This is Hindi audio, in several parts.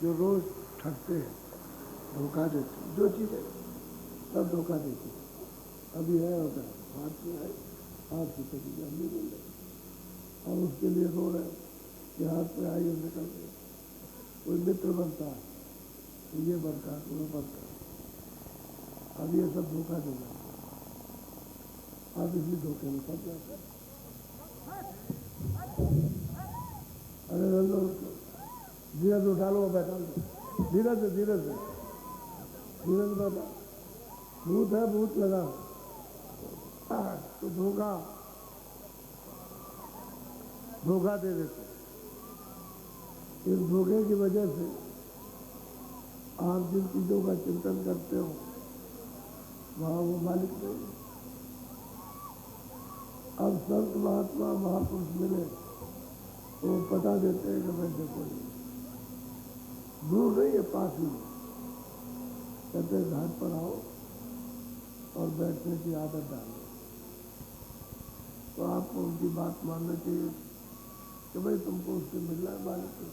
जो रोज ठगते हैं, धोखा देते हैं, जो चीज़ें सब धोखा देती है। अभी है उधर हाथ में आए, हाथ से चली गई, हम नहीं बोल रहे और उसके लिए रो रहे कि हाथ में आई और निकल गए। कोई मित्र बनता है तो ये बनता है, वो बनता है। अब ये सब धोखा दे जाते हैं, आप इसी धोखे में फंस जाते हैं। अरे धीरे से उठा लो, बैठा लो, धीरे से धीरे से धीरे से बैठा। भूत है, भूत लगा तो धोखा दे देते। इस धोखे की वजह से आप जिन चीज़ों का चिंतन करते हो वहाँ वो मालिक नहीं। अब संत महात्मा महापुरुष मिले तो वो बता देते हैं कि मैं देखो दूर नहीं है, पास ही है। कहते घाट पर आओ और बैठने की आदत डालो। तो आपको उनकी बात मानना चाहिए कि भाई तुमको उससे मिलना है मालिक को,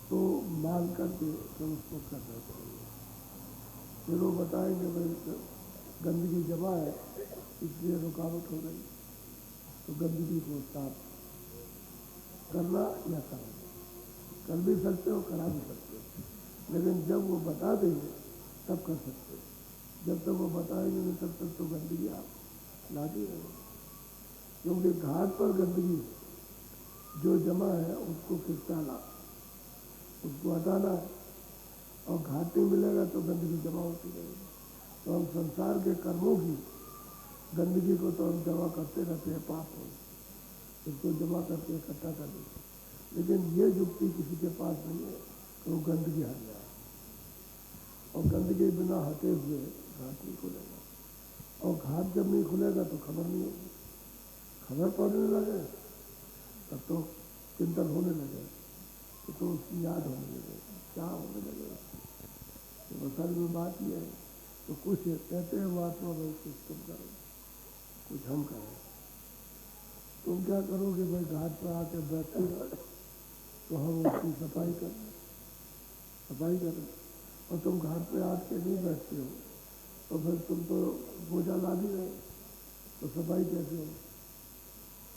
तो मान करके फिर उसको करना चाहिए। फिर वो बताएंगे भाई गंदगी जमा है इसलिए रुकावट हो गई, तो गंदगी को साफ करना या करना कर भी सकते हो, करा भी सकते हो। लेकिन जब वो बता देंगे तब कर सकते हो, जब तक वो बताएंगे नहीं तब तक तो गंदगी आप लाती रहेगी। क्योंकि घाट पर गंदगी जो जमा है उसको खिसकाना, उसको हटाना है, और घाट नहीं मिलेगा तो गंदगी जमा होती रहेगी। तो हम संसार के कर्मों की गंदगी को तो हम जमा करते रहते हैं, पाप हो इसको जमा करके इकट्ठा कर देते। लेकिन ये युक्ति किसी के पास नहीं है कि वो गंदगी हट जाए, और गंदगी बिना हटे हुए घाट नहीं खुलेगा। और घाट जब नहीं खुलेगा तो खबर नहीं होगी, खबर पड़ने लगे तब तो चिंतन होने लगे, तो उसकी याद होने लगे, क्या होने लगे। तो असल में बात यह है, तो कुछ कहते हैं महात्मा भाई कुछ तुम करो, कुछ हम करें। तुम क्या करोगे भाई, घाट पर आके बैठे तो हम उसकी सफाई करें, और तुम घाट पे आके नहीं बैठते हो तो फिर तुम तो बोझा ला भी रहे, तो सफाई कैसे हो,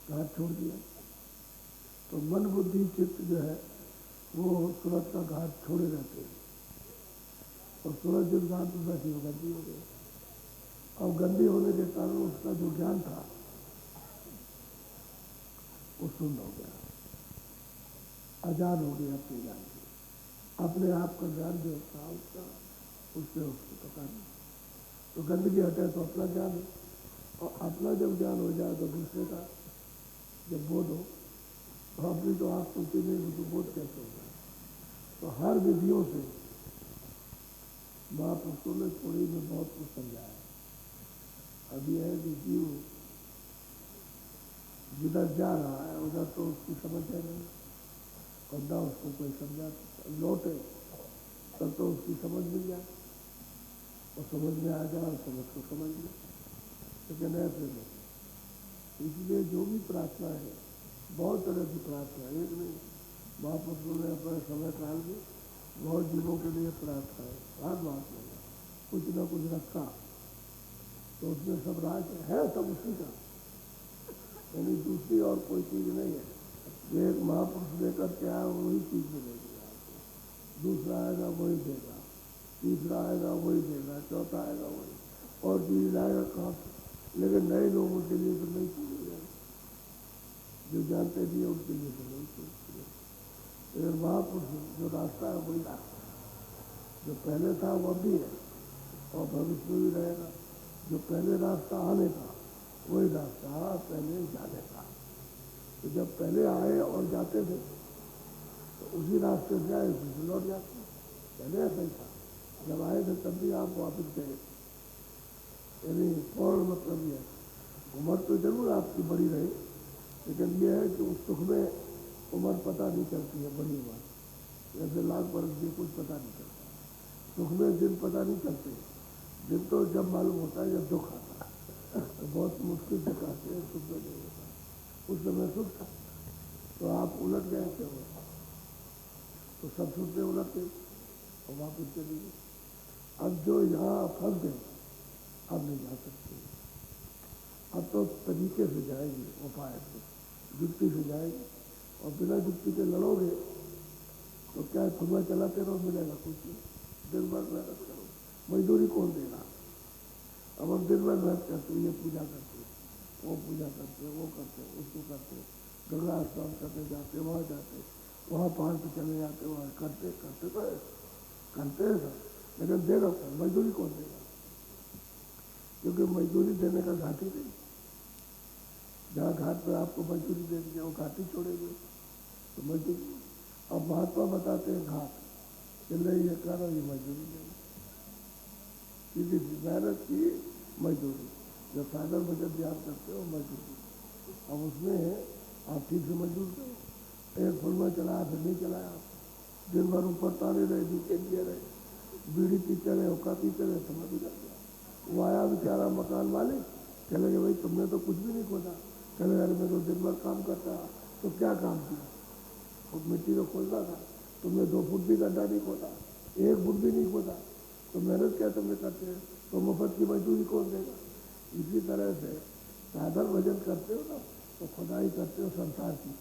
घाट छोड़ दिया। तो मन बुद्धि चित्त जो है वो सूरज का घाट छोड़े रहते हैं, और सूरज जिस घाट पर बैठी वो गंदी हो गई, और गंदी होने के कारण उसका जो ज्ञान था वो शून्य हो गया, अजान हो गया अपने ज्ञान से। अपने आप का ज्ञान जो था उसका, उससे उसको पता नहीं। तो गंदगी हटे तो अपना ज्ञान है, और अपना जब ज्ञान हो जाए तो दूसरे का जब बोध हो, तो अपनी तो आप सोचती नहीं तो बोध कैसे होगा। तो हर विधियों से महापुरुषों ने थोड़ी में बहुत कुछ समझाया। अब यह है कि जीव जिधर जा रहा है उधर तो उसकी समझ है नहीं, और ना उसको कोई समझा लौटे तब तो उसकी समझ मिल जाए, और समझ में आ जाए और समझ को समझ ले, लेकिन ऐसे नहीं। इसलिए जो भी प्रार्थना है, बहुत तरह की प्रार्थना है, एक नहीं, महापुरुषों ने अपने समय काल में बहुत जीवों के लिए प्रार्थना है, हर बात में कुछ न कुछ रखा, तो उसमें सब राज है सब उसी का, यानी दूसरी और कोई चीज़ नहीं है। जो एक महापुरुष लेकर के आया वही चीज़ मिलेगी आपको, दूसरा आएगा वही देगा, तीसरा आएगा वही देगा, चौथा आएगा वही, और चीज़ लाएगा कहाँ से। लेकिन नए लोगों के लिए तो नई चीज़ हो जाएगी, जो जानते भी है उनके लिए तो नई चीज़। लेकिन महापुरुष जो रास्ता है वही रास्ता, जो पहले था वो भी है और भविष्य में भी रहेगा। जो पहले रास्ता आने का वही रास्ता पहले जाने का। तो जब पहले आए और जाते थे तो उसी रास्ते से आए उसी से लौट जाते, पहले ऐसा ही था। जब आए थे तब भी आप वापस गए, यानी फौरन मतलब ये उम्र तो जरूर आपकी बड़ी रही, लेकिन यह है कि उस सुख में उम्र पता नहीं चलती है, बड़ी उम्र जैसे लाख बरस भी कुछ पता नहीं चलता, सुख में दिन पता नहीं चलते। दिन तो जब मालूम होता है जब दुख आता है, तो बहुत मुश्किल से कहते हैं सुख में नहीं होता, उस समय सुख था। तो आप उलट गए क्यों, तो सब सुनते उड़ते और वापस चले गए। अब जो यहाँ फंस गए अब नहीं जा सकते, अब तो तरीके से जाएंगे, उपाय से, जुक्ति से जाएंगे। और बिना जुक्ति के लड़ोगे तो क्या खुदवा चलाते रहो, मिलेगा कुछ नहीं। दिन भर मेहनत करो, मजदूरी कौन देगा। अब हम दिन भर मेहनत करते, ये पूजा करते, वो पूजा करते, वो करते, उसको करते, गंगा स्नान करते जाते, वहाँ जाते, वहाँ पहाड़ पे चले जाते, वहाँ करते करते तो करते हैं सब, लेकिन देगा कौन, मजदूरी कौन देगा। क्योंकि मजदूरी देने का घाटी नहीं, जहाँ घाट पर आपको मजदूरी देंगे वो घाटी छोड़ेंगे तो मजदूरी। अब महात्मा बताते हैं घाट, चल ये करो, ये मजदूरी देंगे, क्योंकि मेहनत की मजदूरी, जो साधन बजट याद करते हो मजदूरी। अब उसमें आप ठीक से मजदूर करो। एक फुलवा चलाया फिर नहीं चलाया, दिन भर ऊपर तारे रहे, नीचे लिए रहे, बीड़ी पीते रहे, हुक्का पीते रहे, समय गुजर गया। वो आया बेचारा मकान मालिक, कहेंगे भाई तुमने तो कुछ भी नहीं खोदा। कहेंगे अरे मैं तो दिन भर काम करता, तो क्या काम किया, वो मिट्टी तो खोदना था, तुमने 2 फुट भी गड्ढा नहीं खोदा, 1 फुट भी नहीं खोदा, तो मेहनत क्या तुमने करते हैं, तो मुफ्त की मजदूरी कौन देगा। इसी तरह से साधन भजन करते हो ना, तो खुदाई करते हो संसार की,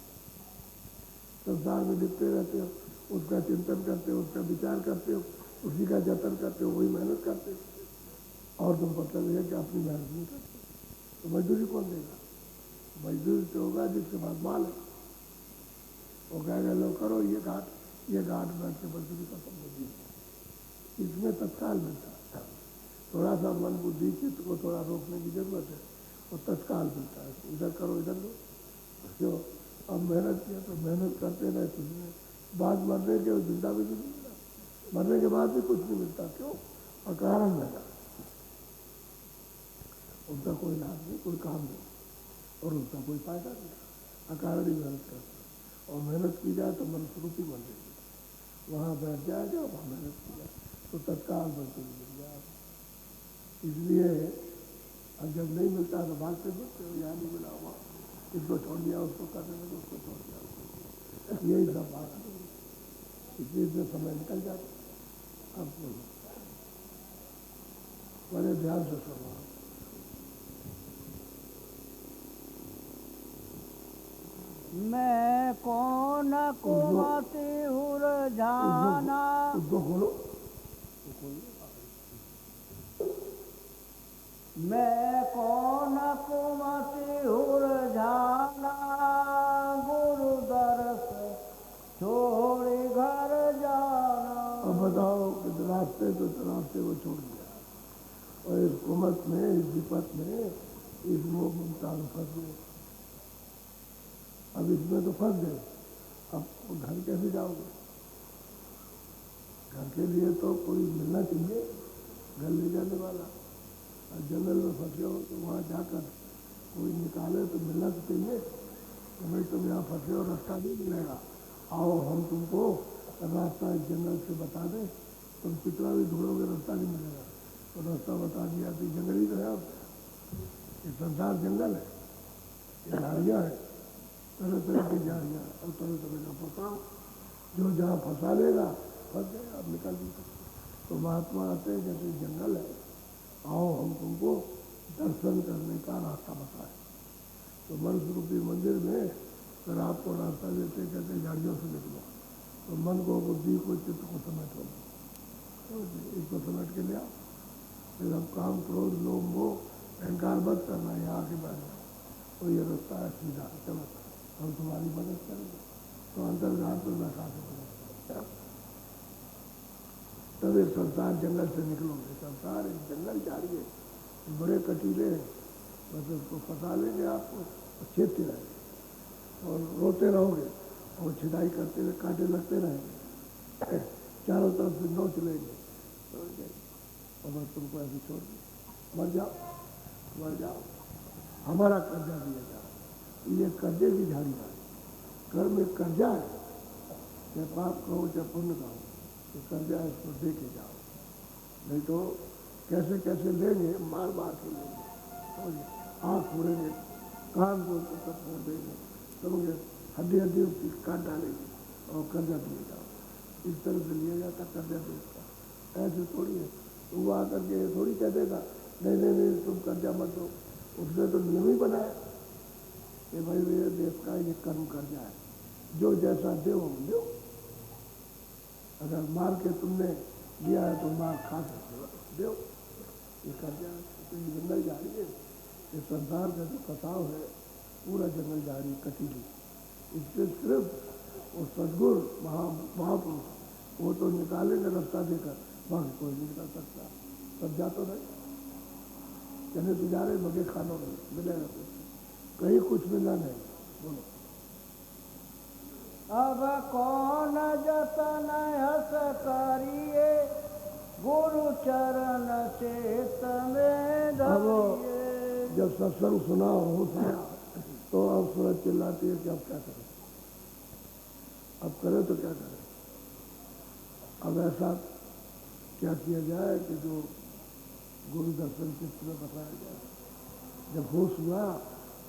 संसार में लिपटे रहते हो, उसका चिंतन करते हो, उसका विचार करते हो, उसी का जतन करते हो, वही मेहनत करते हो। और तुम पता लगे कि अपनी मेहनत नहीं करते, तो मजदूरी कौन देगा। मजदूरी तो होगा जिसके पास माल है, वो कहेगा लो करो ये घाट बैठ के मजदूरी का समझ। इसमें तत्काल मिलता है, थोड़ा सा मन बुद्धि चित्त को थोड़ा रोकने की जरूरत है, और तत्काल मिलता है, इधर करो इधर लो। क्यों, अब मेहनत किया तो मेहनत करते रहे, कुछ नहीं, बाद मरने के जिंदा भी नहीं मिलता, मरने के बाद भी कुछ नहीं मिलता। क्यों, अकारण लगा, उनका कोई लाभ नहीं, कोई काम नहीं, और उनका कोई फायदा नहीं, अकारण ही मेहनत करता। और मेहनत की जाए तो मनुष्य रूपी बन जाएगी, वहाँ बैठ जाएगा, वहाँ मेहनत की जाए तो तत्काल मजदूरी मिल जाए। इसलिए अब जब नहीं मिलता तो भागते फिरते हो, यहाँ नहीं मिला वहाँ, इसको छोड़ दिया, उसको करने लगे, उसको छोड़ दिया, यही सब बात है। इसलिए इसमें समय निकल जाता। अब बड़े ध्यान से सुनो। मैं कौन कुमति उलझाना, उसको खोलो, मैं कौन कुमति उलझाना, गुरु दर्श छोड़ घर जाना। अब बताओ कि रास्ते तो रास्ते को छोड़ दिया, और इस कुमत में, इस विपत में, इस मोह ममता में फंस गए। अब इसमें तो फंस गए, अब घर कैसे जाओगे। घर के लिए तो कोई मिलना चाहिए, घर ले जाने वाला। और जंगल में फंसे हो तो वहाँ जाकर कोई निकाले तो मिलना तो चाहिए कि भाई तुम यहाँ फंसे हो, रास्ता नहीं मिलेगा, आओ हम तुमको रास्ता इस जंगल से बता दें। तुम कितना भी ढूंढोगे रास्ता नहीं मिलेगा, तो रास्ता बता दिया तो जंगल ही तो है। ये संसार जंगल है, ये झाड़ियाँ हैं, तरह तरह की झाड़ियाँ और तरह तरह का फंसाओ, जो जहाँ फंसा लेगा फंस गए, अब निकल नहीं सकते। तो महात्मा आते हैं जैसे जंगल है, आओ हम तुमको दर्शन करने का रास्ता बताएं। तो मनुष्य रूपी मंदिर में फिर आपको रास्ता देते, कहते झाड़ियों से निकलो, तो मन को, बुद्धि को, चित्त को समेटो, तो इसको समेट के ले आओ। फिर अब काम, क्रोध, लोभ, मोह, अहंकार मत करना, यहाँ आके बैठ जाओ, तो ये रास्ता है सीधा, चलो हम तुम्हारी मदद करेंगे। तो अंतर्घात में बैठा के मदद, तब इस संसार जंगल से निकलोगे। संसार एक जंगल झाड़िए, बड़े कटीले हैं, बस उसको फंसा लेंगे आपको, छेदते रहेंगे और रोते रहोगे, और छिदाई करते हुए कांटे लगते रहेंगे, चारों तरफ से नोच लेंगे, और बस तुमको ऐसे छोड़ दिया, मर जाओ, मर जाओ, हमारा कर्जा दिया जाओ। ये कर्जे की झाड़ियाँ है, घर में कर्जा है, चाहे पाप कहो चाहे पुण्य कहो, तो कर्जा इसको दे के जाओ, नहीं तो कैसे कैसे लेंगे, मार मार के लेंगे, आँख फोड़ेंगे, कान को सब फोड़ देंगे, समझे, हड्डी हड्डी उसकी काट डालेंगे, और कर्जा दिए जाओ। इस तरह से लिया जाता कर्जा देश का। ऐसे थोड़ी है, तो वो आकर के थोड़ी कह देगा नहीं नहीं नहीं तुम कर्जा मत दो। उसने तो नियम ही बनाया कि भाई ये देश का ये कर्म कर्जा है, जो जैसा दो दो। अगर मार के तुमने लिया है तो मार खा सकते हो, दो। ये कर्जा तो ये जंगल झाड़ी है, ये संसार का जो कसाव है पूरा जंगल झाड़ी कटीली। इससे सिर्फ वो सदगुरु महापुरुष वो तो निकालेंगे रास्ता देकर, बाकी कोई नहीं निकाल सकता। सब जा तो नहीं, चले तो जा रहे बगे खानों में मिलेगा कुछ, कहीं कुछ मिला नहीं। बोलो अब कौन जतन हस करिए, गुरु चरण चेत में धरिए। जब सत्संग सुना हो सुना तो अब सूरज चिल्लाती है कि अब क्या करें, अब करें तो क्या करें। अब ऐसा क्या किया जाए कि जो गुरु दर्शन चित्र में बताया जाए। जब होश हुआ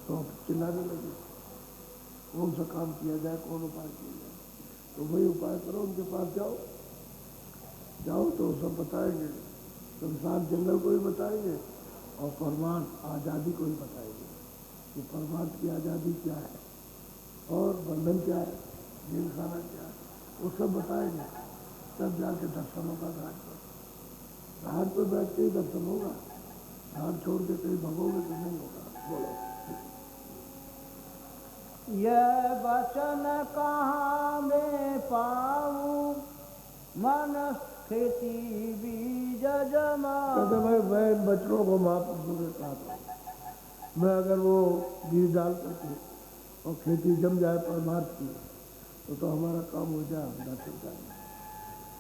तो अब चिल्लाने लगे, कौन सा काम किया जाए, कौन उपाय किया जाए। तो वही उपाय करो, उनके पास जाओ जाओ तो सब बताएंगे, संसार जंगल को ही बताएंगे और परमार्थ आज़ादी को ही बताएंगे कि परमार्थ की आज़ादी क्या है और बंधन क्या है, जेल खाना क्या है, वो सब बताएंगे। तब जाके दर्शन होगा घाट पर बैठ के ही दर्शन होगा। घाट छोड़ के कहीं भगोगे तो नहीं होगा। बोलो यह वचन कहाँ में पाऊं, मन खेती बीज जमा। कहते भाई मैं इन बच्चों को महापुरुषों के कहा था, मैं अगर वो बीज डाल करके और खेती जम जाए परमार्थ की तो हमारा काम हो जाए, दर्शन करें।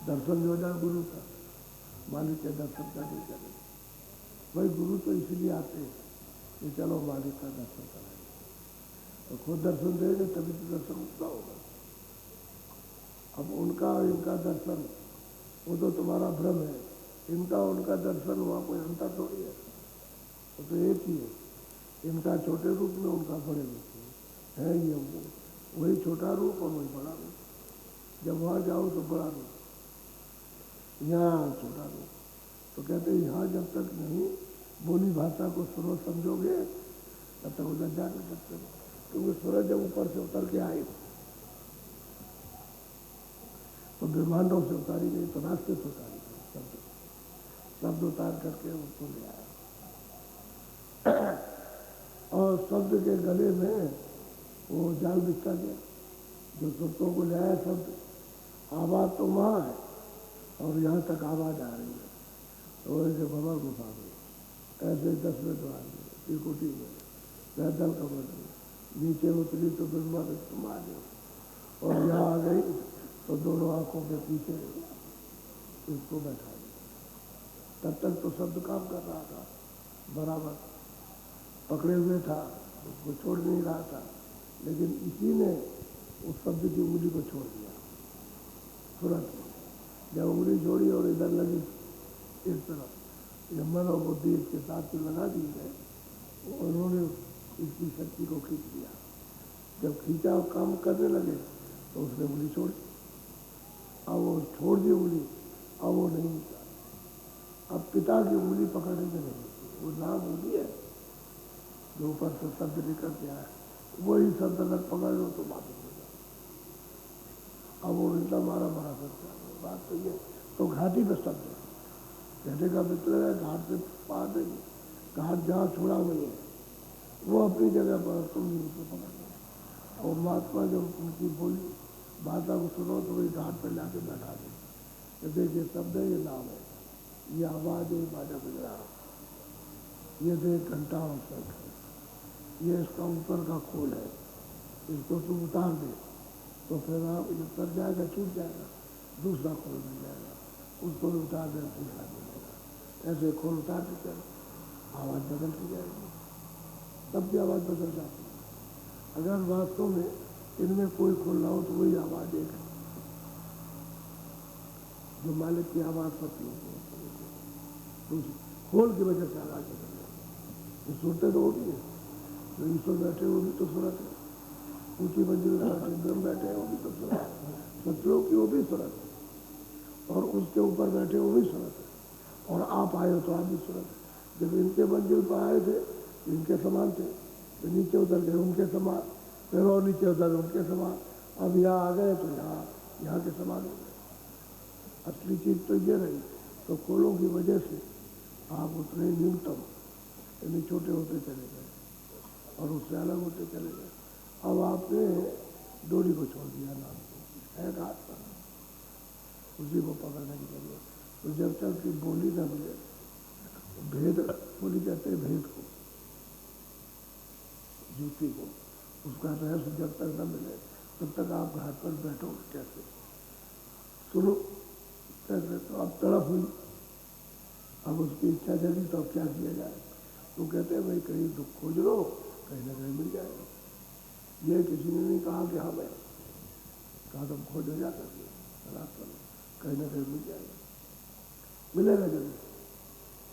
दर्शन जो जाए गुरु का, मालिक के दर्शन करने चले। भाई गुरु तो इसलिए आते हैं कि चलो मालिक का दर्शन कराएंगे, तो खुद दर्शन देंगे तभी तो दर्शन उसका होगा। अब उनका और इनका दर्शन वो तो तुम्हारा भ्रम है, इनका उनका दर्शन वहाँ कोई अंतर थोड़ी है, वो तो एक ही है। इनका छोटे रूप में, उनका बड़े रूप में है। ये वही छोटा रूप और वही बड़ा रूप। जब वहाँ जाओ तो बड़ा रूप, यहाँ छोटा रूप। तो कहते यहाँ जब तक नहीं बोली भाषा को सुनो समझोगे तब तक उधर जा नहीं सकते, क्योंकि सूरज जब ऊपर से उतर के आए तो ब्रह्मांडों से उतारी गई, तो रास्ते से उतारी गई, शब्द उतार करके उसको ले आया। और शब्द के गले में वो जाल बिछा गया, जो शब्दों को ले आया। शब्द आवाज़ तो वहाँ है और यहाँ तक आवाज़ आ रही है, तो ऐसे बाबा गुफा में ऐसे 10वें द्वार में त्रिकुटी में पैदल कमर में नीचे उतरी तो ब्रह्मा विष्णु और यहाँ आ गई तो दोनों आंखों के पीछे इसको बैठा दिया। तब तक तो शब्द काम कर रहा था, बराबर पकड़े हुए था, उसको छोड़ नहीं रहा था, लेकिन इसी ने उस शब्द की उंगली को छोड़ दिया तुरंत। जब उंगली छोड़ी और इधर लगी इस तरफ, जब मन और बुद्धि इसके साथ में लगा दी है, उन्होंने इसकी शक्ति को खींच दिया। जब खींचा और काम करने लगे तो उसने उंगली छोड़ी। अब वो छोड़ दी उंगली, अब वो नहीं निकला। अब पिता की उंगली पकड़ने में नहीं, वो नाम उंगली है जो ऊपर से शब्द निकल के आया, वही शब्द अगर पकड़ लो तो वापस हो जाए। अब वो इतना मारा मारा करता है। बात तो ये तो घाटी पे शब्द है, कहने का मतलब है घाट से पार नहीं, घाट जहाँ छोड़ा हुई है वो अपनी जगह पर, तुम उसको पकड़ लो। और महात्मा जब उनकी बोली भाषा को सुनो तो वही घाट पर लाके बैठा दे। देखिए शब्द है, ये नाम है, ये आवाज़ है, बाजा बज रहा, ये देख घंटा और शंख है, ये इसका ऊपर का खोल है, इसको तुम उतार दे तो फिर आप ये उतर जाएगा, छूट जाएगा, दूसरा खोल मिल जाएगा, उसको भी उतार दे, तीसरा मिल जाएगा। ऐसे खोल उतारते चलो, आवाज़ बदलती जाएगी, तब भी आवाज़ बदल जाती है। अगर वास्तव में इनमें कोई खोल ना हो तो वही आवाज़ एक है, जो मालिक की आवाज़ होती है, तो खोल की वजह से आवाज़ बदल जाती है। सुनते तो वो भी है, जो ईश्वर बैठे वो भी तो सूरत है, ऊंची मंजिल ब्रह्म बैठे हैं वो भी तो सूरत है, सत्यों की वो भी सूरत है। और उसके ऊपर बैठे वो भी सूरत है, और आप आए हो तो आप भी सूरत है। जब इनके मंजिल पर आए थे इनके समान थे, तो नीचे उतर गए उनके समान, फिर और नीचे उतर उनके समान, अब यहाँ आ गए तो यहाँ के समान हो गए। असली चीज़ तो ये रही, तो कोलों की वजह से आप उतने न्यूनतम यानी छोटे होते चले गए और उससे अलग होते चले गए। अब आपने डोरी को छोड़ दिया, नाम को एक हाथ पर, उसी को पकड़ने की जरूरत। तो जब तक की बोली न मिले, भेद बोली कहते हैं भेद को, जूती को, उसका रहस्य जब तक न मिले तब तक आप घाट पर बैठोगे कैसे? सुनो कैसे? तो अब तड़प हुई, अब उसकी इच्छा जगी तो अब क्या किया जाए? तो कहते हैं भाई कहीं दुख खोज लो, कहीं ना कहीं मिल जाएगा। ये किसी ने नहीं कहा कि हाँ मैं कहा तुम खोजो जा करके तलाश करो, कहीं ना कहीं मिल जाएगा, मिलेगा जरूर।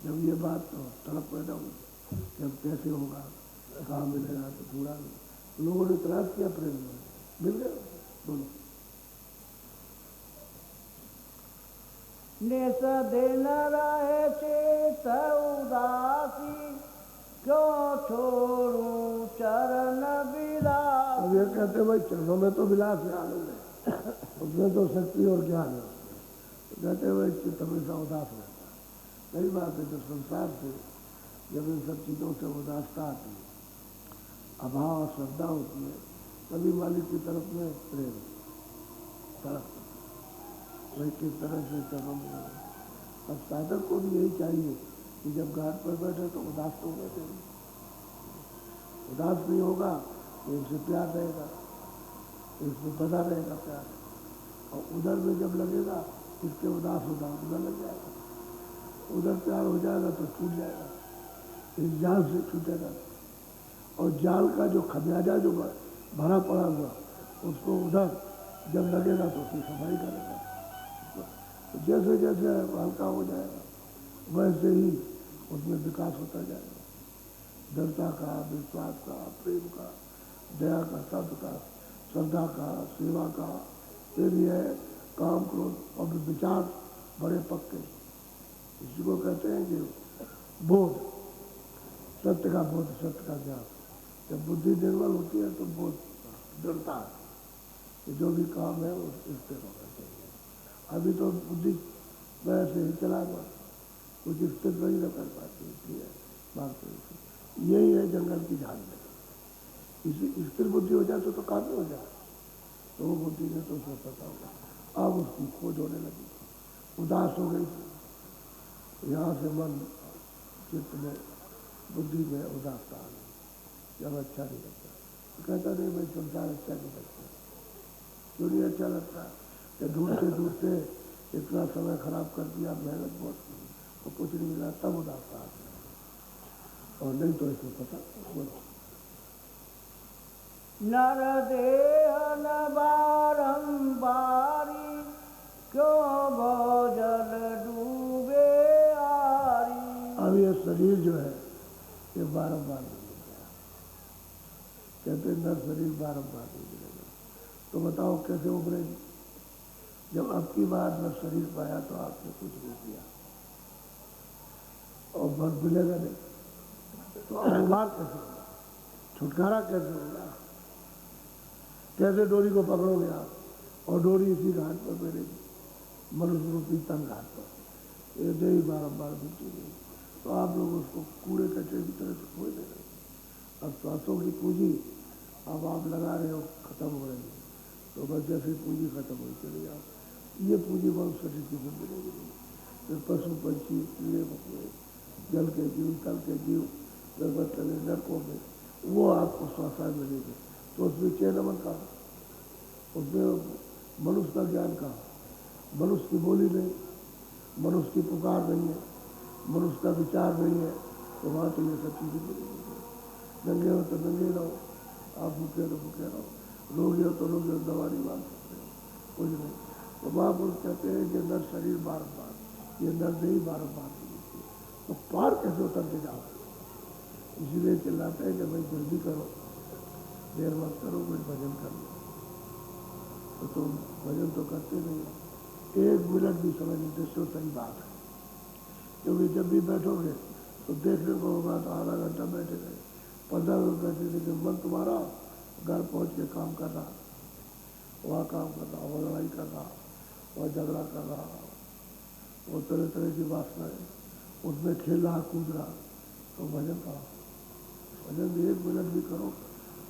जब ये बात तो तड़प पैदा हुई कि अब कैसे होगा, कहाँ मिलेगा, तो ढूंढा नहीं। लोगों ने तलाश किया, प्रेम में मिल गया दोनों। निस दिन रहे चित उदासी, क्यों छोड़ूं चरण विलास। अब ये कहते भाई चरणों में तो विलास है, आनंद है, उसमें तो शक्ति और ज्ञान है। तो कहते भाई चित्त हमेशा उदास रहता है। सही बात है, जब संसार से जब इन सब चीज़ों से उदासता आती है, अभाव श्रद्धा होती है, तभी मालिक की तरफ में प्रेम तड़प वही किस तरह से चरणों में लगे। अब साधक को भी यही चाहिए कि जब घाट पर बैठे तो उदास तो होना चाहिए। उदास नहीं होगा तो इनसे प्यार रहेगा, इसमें बधा रहेगा प्यार, और उधर में जब लगेगा इसके उदास होगा, उधर लग जाएगा, उधर प्यार हो जाएगा तो छूट जाएगा, इस जाल से छूटेगा। और जाल का जो खमियाजा जो भरा पड़ा हुआ उसको उधर जब लगेगा तो उसकी सफाई करेगा। तो जैसे जैसे हल्का हो जाएगा वैसे ही उसमें विकास होता जाएगा, दृढ़ता का, विश्वास का, प्रेम का, दया का, सत्य का, श्रद्धा का, सेवा का, फिर यह काम क्रोध और विचार बड़े पक्के। इसी को कहते हैं कि बोध, सत्य का बोध, सत्य का ज्ञान। जब बुद्धि निर्मल होती है तो बोध दृढ़ता है कि जो भी काम है वो स्थिर होना चाहिए। अभी तो बुद्धि वैसे ही चला हुआ, कुछ स्थिर नहीं न कर पाती, इसलिए मानते यही है जंगल की झाड़ में। इसी स्थिर बुद्धि हो जाए तो काम हो जाए, तो वो बुद्धि ने तो उसको पता होगा। अब उसकी खोज होने लगी, उदास हो गई थी, यहाँ से मन चित्त में बुद्धि में उदासता आ गई, जब अच्छा नहीं लगता तो कहता नहीं भाई संसार अच्छा नहीं लगता। क्यों नहीं अच्छा लगता? कि ढूंढते ढूंढते इतना समय खराब कर दिया, मेहनत बहुत की तो कुछ नहीं मिला, तब उदासता आ गया, और नहीं तो इसमें पता बोलो। नर देह न बारंबारी, क्यों भोजन डूबे आरी। अब ये शरीर जो है ये बारंबार नहीं मिलता, कहते नर शरीर बारंबार नहीं मिलेगा। तो बताओ कैसे उभरेगी? जब अब की बार न शरीर पाया तो आपने कुछ नहीं किया और बल मिलेगा नहीं, तो अवमार कैसे होगा? छुटकारा कैसे होगा? कैसे डोरी को पकड़ोगे आप? और डोरी इसी घाट पर मिलेगी, मनुष्य रूपी तन घाट पर, ये देही बारम्बार मिलती नहीं। तो आप लोग उसको कूड़े कचरे की तरह से खोज दे रहे हैं। अब श्वासों की पूंजी अब आप लगा रहे हो, खत्म हो रही है, तो बस जैसे पूंजी खत्म हो चली जाओ, ये पूंजी बहुत शरीर की मिलेगी नहीं। फिर पशु पंछी, कीड़े मकोड़े, जल के जीव, तल के जीव, जगत चले नरकों में, वो आपको स्वास्थ्य मिलेगी। तो उसमें चैन अमन कहाँ, उसमें मनुष्य का ज्ञान कहाँ, मनुष्य की बोली नहीं, मनुष्य की पुकार नहीं है, मनुष्य का विचार नहीं है, तो वहाँ तो ये सब चीज़ें मिलेगी। नंगे हो तो नंगे रहो, आप भूखे हो तो भूखे रहो, रोगी हो तो रोगी हो, दवा नहीं मांग सकते हो, कुछ नहीं। तो महापुरुष कहते हैं कि नर शरीर बारम्बार, ये नर नहीं बारम्बार मिलती, तो पार कैसे उतर के जाओ? इसीलिए चिल्लाते हैं कि भाई जल्दी करो, देर मत करो, कोई भजन कर लो। तो तुम भजन तो करते नहीं, एक मिनट भी समय नहीं देते हो, सही बात है। क्योंकि जब भी बैठोगे तो देखने को होगा तो आधा घंटा बैठे रहे, 15 मिनट बैठे, लेकिन मन तुम्हारा घर पहुंच के काम कर रहा, वहाँ काम कर रहा, वहाँ लड़ाई कर रहा, वहाँ झगड़ा कर रहा, वो तरह तरह की वासनाएं, उसमें खेल रहा, कूद रहा। तो भजन करो, भजन 1 मिनट भी करो,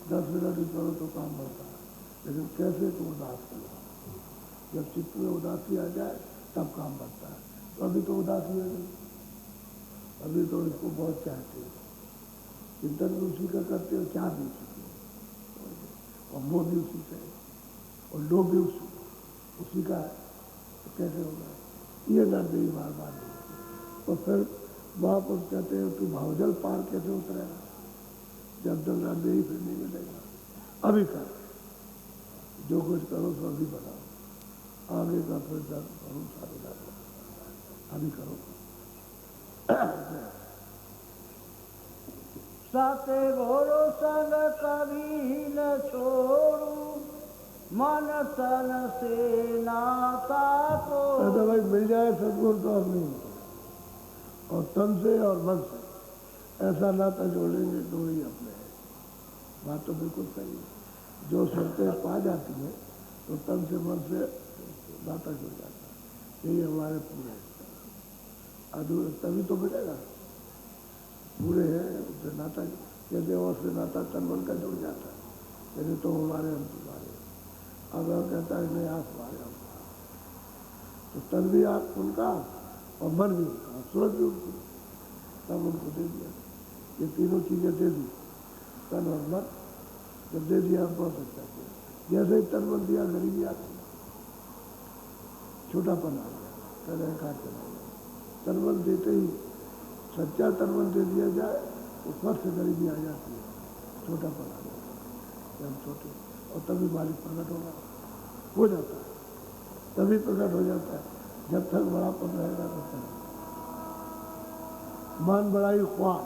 10 मिनट भी करो तो काम बढ़ता है। लेकिन कैसे तो उदास करो, जब चित्त में उदासी आ जाए तब काम बढ़ता है। तो अभी तो उदासी है नहीं, अभी तो इसको बहुत चाहते हो, चिंतन भी उसी का करते हो, चाह भी उसी की, और मोह भी उसी से, और लोभ भी उसी का है। तो कैसे होगा? ये नरदेही बार बार नहीं। तो फिर महापुरुष कहते हैं तू भावजल पार कैसे उतरेगा जब तक नरदेही फिर नहीं मिलेगा? अभी कर, जो कुछ करो सो अभी बनाओ, आगे का फिर दर्द भरोसा नहीं करना, अभी करो। सत्य गुरु संग कभी न छोड़ू, मन तन से नाता को। तो भाई मिल जाए सदगुरु तो अब नहीं होता, और तन से और मन से ऐसा नाता जोड़ेंगे तो ही अपने हैं। बात तो बिल्कुल सही है। जो शर्तें पा जाती हैं तो तन से मन से नाता जुड़ जाता है, यही हमारे पूरे अधूरे, तभी तो मिलेगा। पूरे हैं उससे नाता, जैसे और से नाता तन मन का जुड़ जाता है, जैसे तो हमारे हम तुम्हारे। अगर कहता है नहीं आप हमारे हम, तो तन भी आप उनका और मन भी उनका, सूरज भी उनकी, तब उनको दे दिया। ये तीनों चीजें दे दी, तन और मन जब दे दिया बहुत अच्छा किया। जैसे ही तन मन दिया गरीबी आती, छोटापन आ गया, पहले अहंकार चला गया। तन मन देते ही सच्चा तन मन दे दिया जाए तो फर्क से गरीबी आ जाती है, छोटापन आ जाता है जब छोटे, और तभी मालिक प्रकट हो जाता है, तभी प्रकट हो जाता है। जब तक बड़ापन रहेगा तब तक मान बड़ाई ख्वाह,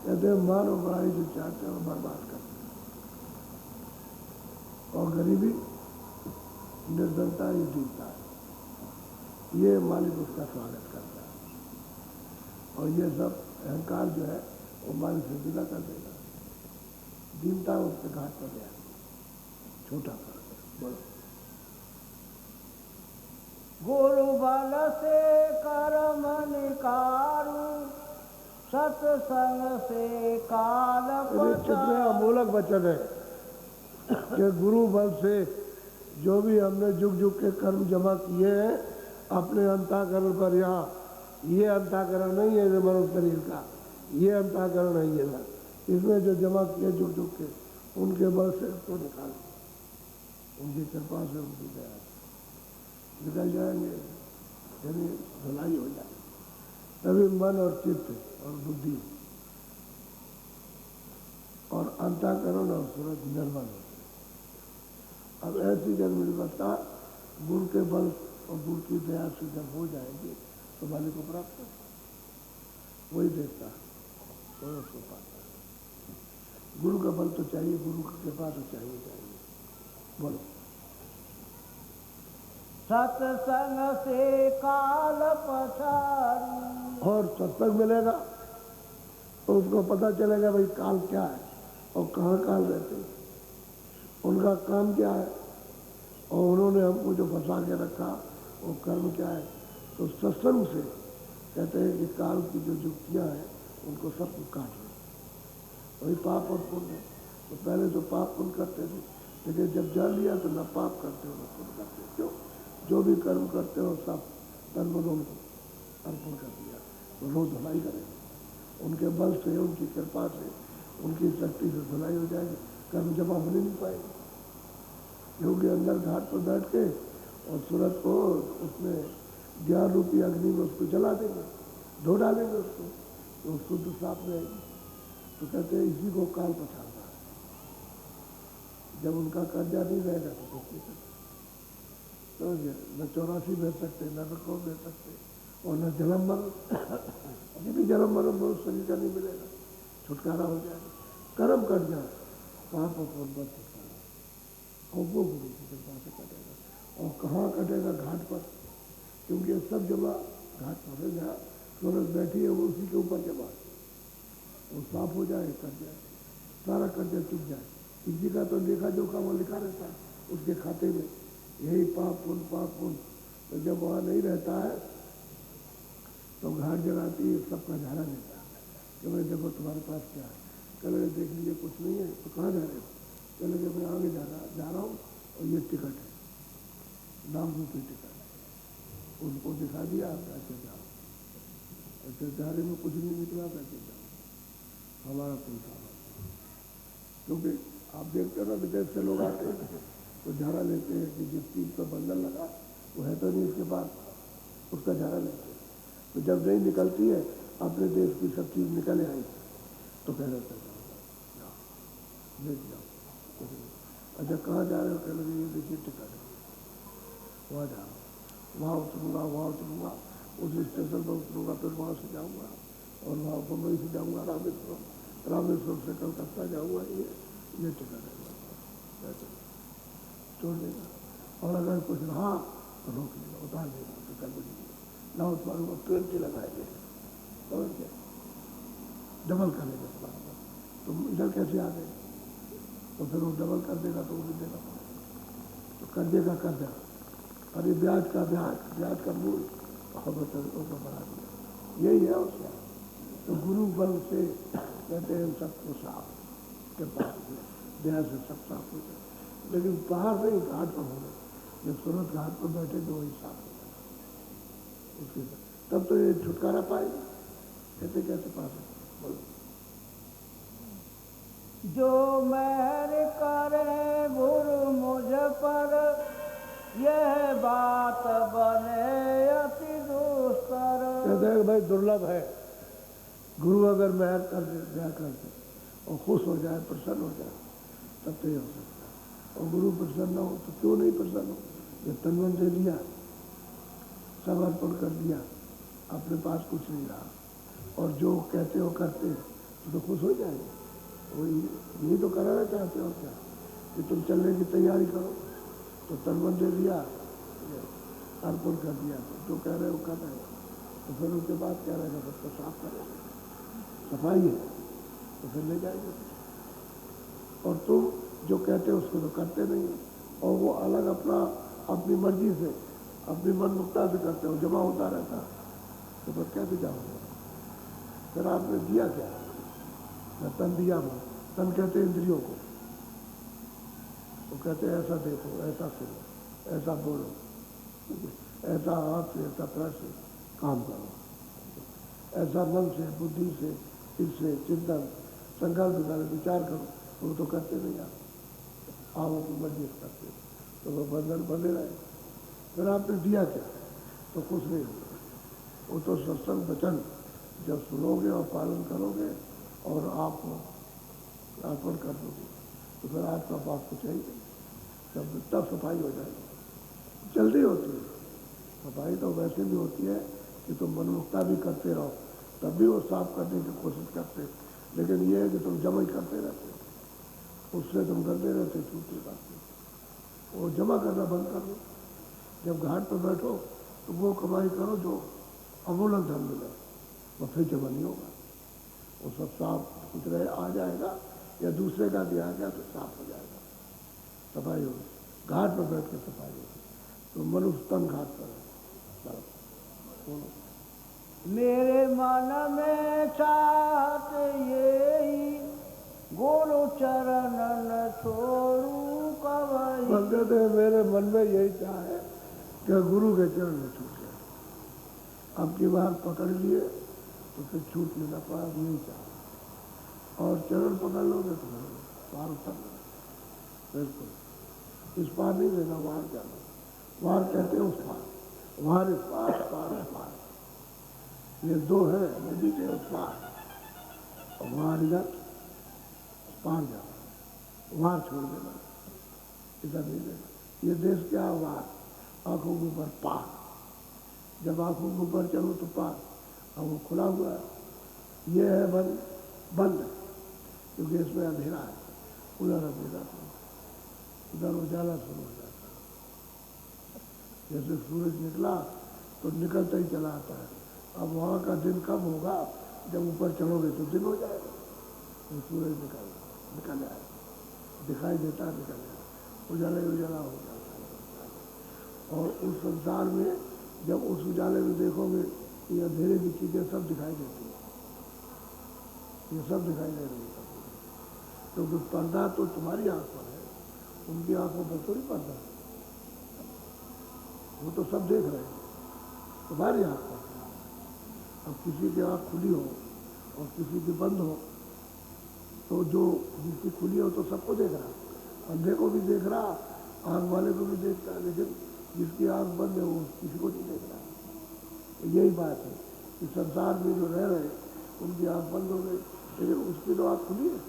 कहते हैं मान और बड़ाई जो चाहते हैं वो बर्बाद करते हैं, और गरीबी निर्धनता ही जीतता है, ये मालिक उसका स्वागत करता है। और ये सब अहंकार जो है वो मालिक से विदा कर देगा, दीनता उसके घाट पर गया, छोटा कर बड़ा। गुरु बल से कर्म निकारू, सत्संग से काल कितने अमूलक वचन है कि गुरु बल से जो भी हमने जुग जुग के कर्म जमा किए हैं अपने अंतःकरण पर, यहाँ ये अंतःकरण नहीं है मनुष्य शरीर का, ये अंतःकरण है ये ना, इसमें जो जमा किए जुग जुग के उनके बल से उसको निकाल, उनकी कृपा से उनकी दया निकल जाएंगे, यानी धुलाई हो जाएगी। तभी मन और चित्त और बुद्धि और अंतःकरण और सूरज निर्मल होते हैं। अब ऐसी जब निर्मलता गुरु के बल और गुरु की दया से जब हो जाएगी तो मालिक को प्राप्त है, वही देखता है, वही उसको पाता है। गुरु का बल तो चाहिए, गुरु की कृपा तो चाहिए। बोलो। सत्संग से काल पछाड़ी, और सत्संग मिलेगा तो उसको पता चलेगा भाई काल क्या है और कहाँ काल रहते हैं, उनका काम क्या है, और उन्होंने हमको जो फंसा के रखा वो कर्म क्या है। तो सत्संग से कहते हैं कि काल की जो युक्तियाँ हैं उनको सबको काट लो, वही पाप और पुण्य। तो पहले तो पाप पुण्य करते थे, लेकिन जब जान लिया तो न पाप करते हो न पुण्य करते हो। क्यों? जो भी कर्म करते हो सब तन मन उनको अर्पण कर दिया, तो रोज धुलाई करेंगे उनके बल से, उनकी कृपा से, उनकी शक्ति से धुलाई हो जाएगी, कर्म जमा होने नहीं पाएंगे। क्योंकि अंदर घाट पर बैठ के और सूरज को उसमें ज्ञान रूपी अग्नि में उसको जला देंगे, धो डालेंगे उसको, तो शुद्ध साफ रहेगी। तो कहते हैं इसी को काल पछाड़ना है। जब उनका कर्जा नहीं रहेगा तो कुछ नहीं सकते, तो न 84 भेज सकते, न रखो भेज सकते, और न जन्म मरण, ये भी जन्म मरण बहुत शरीर का नहीं मिलेगा, छुटकारा हो जाएगा। कर्म कट जाए, पाप और पुण्य छुटकारा, और वो गुरु की कृपा से कटेगा। और कहाँ कटेगा? घाट पर। क्योंकि ये सब जमा घाट पर है, जहाँ सूरज बैठी है वो उसी के ऊपर जमा है। वो साफ हो जाए, कट जाए, सारा कर्जा चुक जाए। किसी का तो लेखा जोखा वहाँ लिखा रहता है उसके खाते में, यही पाप पुण्य। तो जब वहाँ नहीं रहता है तो घाट जगाती है, सबका झाड़ा लेता है कि भाई देखो तुम्हारे पास क्या है। कल देख लीजिए कुछ नहीं है, तो कहाँ जा रहे हो? चले कि मैं आगे जा रहा हूँ और ये टिकट है, नाम रूपी टिकट। उनको दिखा दिया, पैसे जाओ। ऐसे झाड़े में कुछ नहीं निकला, पैसे जाओ, हमारा कोई काम। क्योंकि आप देखते हो ना, विदेश से लोग आते हैं तो झाड़ा लेते हैं कि जिस चीज़ पर बंधन लगा वो है तो नहीं इसके पास, उसका झाड़ा लेते हैं। तो जब नहीं निकलती है, अपने देश की सब चीज़ निकल आई तो कह रहे थे जाओ, ले जाओ। अच्छा कहाँ जा रहे हो? कह लगे ये देखिए टिकट है, वहाँ जा रहा हूँ, वहाँ उतरूँगा, उस स्टेशन पर उतरूँगा, फिर वहाँ से जाऊँगा और वहाँ मुंबई से जाऊँगा रामेश्वरम से कलकत्ता जाऊँगा, ये टिकट है, छोड़ देगा। और अगर कुछ रहा तो रोक लेगा, उतार देगा, तो कर देगा ना, उतारूँगा 20 लगाएंगे, समझ गया, डबल करेगा तुम्हारा। तुम इधर कैसे आ गए? तो फिर वो डबल कर देगा तो वो भी देना पड़ेगा। तो कर्जे का कर्जा, अरे ब्याज का मूल और बढ़ा दिया, यही है उसका। तो गुरु बल से कहते हैं सबको साफ के पास दया से सब साफ हो जाए। लेकिन बाहर नहीं, घाट पर होने, जब सूरत घाट पर बैठे तो वही साफ हो जाए उसके, तब तो ये छुटकारा पाएगा। कैसे पा सकते? बोलो। जो मेहर करे गुरु मुझ पर, यह बात बने अति दुस्तर। कहते हैं भाई दुर्लभ है, गुरु अगर मेहर कर दे और खुश हो जाए, प्रसन्न हो जाए, तब तो ये हो सकता है। और गुरु प्रसन्न हो तो क्यों नहीं प्रसन्न हो? जब तन मन से लिया, सब अर्पण कर दिया, अपने पास कुछ नहीं रहा, और जो कहते हो करते तो खुश हो जाएंगे। वही यही तो कराना चाहते हो क्या, कि तुम चलने की तैयारी करो, तो तन मन से लिया, अर्पण कर दिया, तो जो कह रहे हो कर रहे हो, तो फिर उसके बाद क्या रहेगा? सबको साफ करेगा, सफाई है तो फिर ले जाएंगे। और तुम जो कहते हो उसको तो करते नहीं, और वो अलग अपनी मर्जी से, अपनी मनमुक्ता से करते हो, जमा होता रहता, तो फिर कैसे जाओगे? फिर आपने दिया क्या? मैं तन दिया हूँ, तन कहते इंद्रियों को, वो कहते ऐसा देखो, ऐसा सुनो, ऐसा बोलो, ऐसा हाथ से, ऐसा पैर से काम करो, ऐसा मन से, बुद्धि से, इससे चिंतन संकल्प करो, विचार करो, वो तो करते नहीं आप अपनी मर्जी से करते, तो वो बंधन बने रहे। फिर आपने दिया क्या? तो कुछ नहीं होगा। वो तो सत्संग वचन जब सुनोगे और पालन करोगे और आप अर्पण कर दोगे, तो फिर आपका पाप तो चाहिए, तब सफाई हो जाएगी। जल्दी होती है सफाई, तो वैसे भी होती है कि तुम मनमुक्ता भी करते रहो, तब भी वो साफ करने की कोशिश करते, लेकिन ये है कि तुम जमा ही करते रहते, उससे तुम करते रहते, छूटती बात नहीं। वो जमा करना बंद कर दो। जब घाट पर बैठो तो वो कमाई करो जो अमूल्य धन मिले, वो फिर जमा नहीं होगा, वो सब साफ कुछ रहे आ जाएगा, या दूसरे का भी आ गया तो साफ हो जाएगा, सफाई होगी। घाट पर बैठ के सफाई होगी। तो मनुष्य तन घाट पर है। मेरे मन में चाहत यही, गुरु चरण न छोड़ू कवई। कहते हैं मेरे मन में यही चाह है कि गुरु के चरण में छूट जाए। अब की बार पकड़ लिए तो फिर छूट लेना पड़ा, यही चाह। और चरण पकड़ लोगे तो पार उतर बिल्कुल, इस पार नहीं लेना, वहां जाना। वहां कहते हैं उस पार, वहां इस पार, पार इस पार, ये दो है नदी के उस पार, और वहां इधर पार जाना, वहां छोड़ देना, इधर नहीं लेना। ये देश क्या है? वहां आंखों के ऊपर पार, जब आंखों के ऊपर चलो तो पार, और वो खुला हुआ है, ये है बंद है, क्योंकि इसमें अंधेरा है, उधर अंधेरा शुरू, उधर उजाला शुरू हो जाता है। जैसे सूरज निकला तो निकलता ही चला आता है। अब वहाँ का दिन कब होगा? जब ऊपर चढ़ोगे तो दिन हो जाएगा, तो सूरज निकल आएगा, दिखाई देता है, निकल जाएगा, उजाला ही उजाला हो जाता है। और उस संसार में जब उस उजाले में देखोगे ये अंधेरे की चीज़ें सब दिखाई देती हैं, ये सब दिखाई दे रही है, क्योंकि पर्दा तो तुम्हारी आँख पर है, उनकी आँखों पर थोड़ी पर्दा है। वो तो सब देख रहे हैं, तुम्हारी आँख पर। अब किसी की आँख खुली हो और किसी की बंद हो, तो जो जिसकी खुली हो तो सबको देख रहा, अंधे को भी देख रहा, आँख वाले को भी देखता है, लेकिन जिसकी आँख बंद है वो किसी को नहीं देख रहा। तो यही बात है कि संसार में जो रह रहे उनकी आँख बंद हो गई, लेकिन उसकी तो आँख खुली है,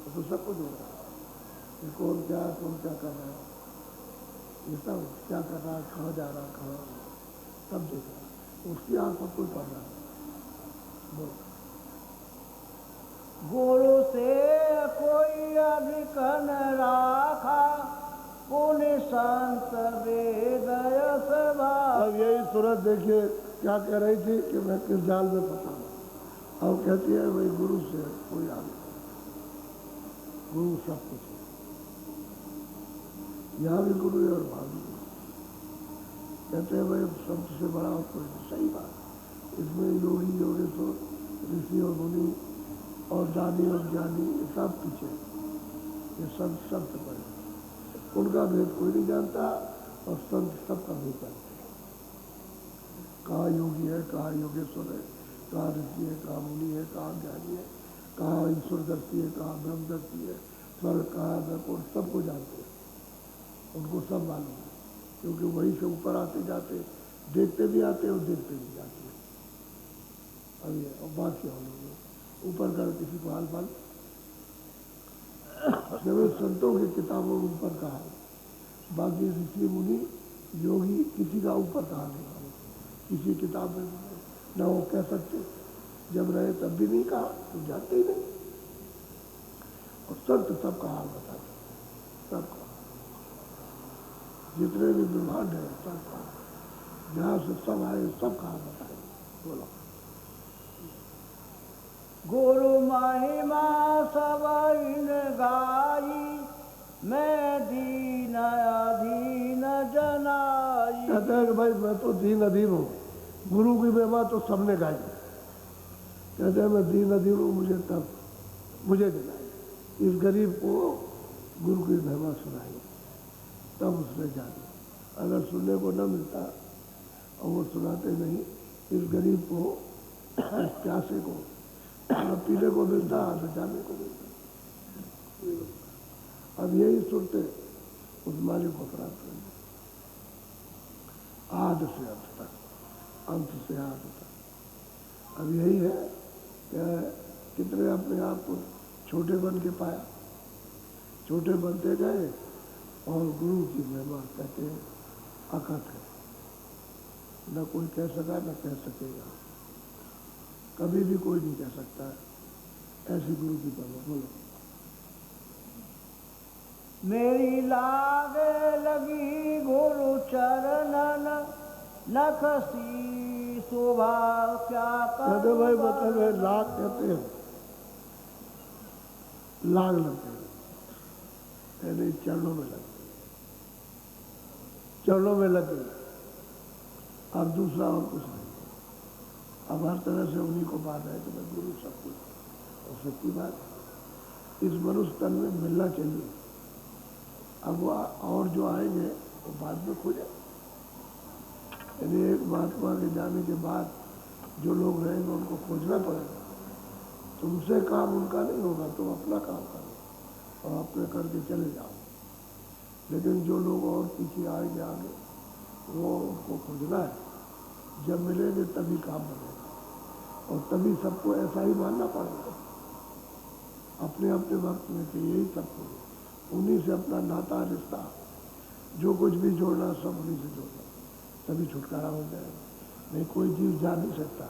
तो सबको देख रहा है कि कौन क्या कर रहा है, ये सब क्या कर रहा है, कहाँ जा रहा है, कहाँ सब देख रहा है, उसकी आँख पर कोई पड़ रहा है। गुरु से कोई अधिक न राखा, पुण्य संत वेद यश भाषा। अब यही सूरत देखिए क्या कह रही थी कि मैं किस जाल में फंसा हूँ। अब कहती है भाई गुरु से कोई आगे, गुरु सब कुछ है, यहाँ भी गुरु है और वहाँ भी गुरु। कहते हैं भाई संत से बड़ा और कोई नहीं, सही बात। इसमें योगी योगेश्वर ऋषि और मुनि और दानी और ज्ञानी ये सब पीछे, ये संत सबसे बड़े, उनका भेद कोई नहीं जानता और संत सबका भेद जानते हैं। कहाँ योगी है, कहाँ योगेश्वर है, कहाँ ऋषि है, कहाँ मुनि है, कहाँ ज्ञानी है, कहाँ ईश्वरदर्शी है, कहाँ ब्रह्मदर्शी है, स्वर्ग कहाँ नरक, सबको जानते हैं, उनको सब मालूम है, क्योंकि वहीं से ऊपर आते जाते देखते भी आते और देखते भी जाते हैं। अब ये और बात क्या होगी, ऊपर कर किसी को हाल पाल जब संतों की किताबों में ऊपर कहा है, बाकी ऋषि मुनि योगी किसी का ऊपर कहा नहीं, किसी किताब में न वो कह सकते, जब रहे तब भी नहीं कहा, तो जानते ही नहीं। और संत सबका हाल बताते, सबका, जितने भी ब्रह्मांड है सबका, जहाँ से सब आए सबका हाल बताए। बोलो गुरु महिमा सब इन गाई, मैं दीन अधीन जनाई। कहते हैं कि भाई मैं तो दीन अधीन हूँ, गुरु की महिमा तो सबने गाई। कहते हैं मैं दीन अधीन हूँ, मुझे दिलाई, इस गरीब को गुरु की महिमा सुनाई, तब उसने जानी। अगर सुनने को न मिलता और वो सुनाते नहीं, इस गरीब को प्यासे को पीने को मिलता, न जाने को मिलता। अब यही सुनते उस मालिक को प्राप्त करेंगे, आद से अंत तक, अंत से आद तक। अब यही है कि कितने अपने आप को छोटे बन के पाया, छोटे बनते गए और गुरु की महिमा कहते हैं अकथ है, न कोई कह सका न कह सकेगा, कभी भी कोई नहीं कह सकता है ऐसी गुरु की महिमा। बोलो मेरी लागे लगी गुरु चरणन, नखसी शोभा क्या कहते भाई मतलब है लाग, कहते हैं लाग लगते हैं, यानी चरणों में लगते, चरणों में लग गए, अब दूसरा और कुछ नहीं। अब हर तरह से उन्हीं को बात है कि मैं गुरु सब कुछ, और सच्ची बात इस मनुष्य तन में मिलना चाहिए। अब वो और जो आएंगे वो बाद में खोजे, यानी एक महात्मा के जाने के बाद जो लोग रहेंगे उनको खोजना पड़ेगा। तुमसे काम उनका नहीं होगा, तुम अपना काम करो और अपने करके चले जाओ, लेकिन जो लोग और पीछे आएंगे आगे वो उनको खोजना है, जब मिलेंगे तभी काम बनेगा और तभी सबको ऐसा ही मानना पड़ेगा अपने अपने वक्त में कि यही सब कुछ, उन्हीं से अपना नाता रिश्ता जो कुछ भी जोड़ना सब उन्हीं से जोड़ना, तभी छुटकारा हो जाएगा। नहीं कोई जीव जा नहीं सकता,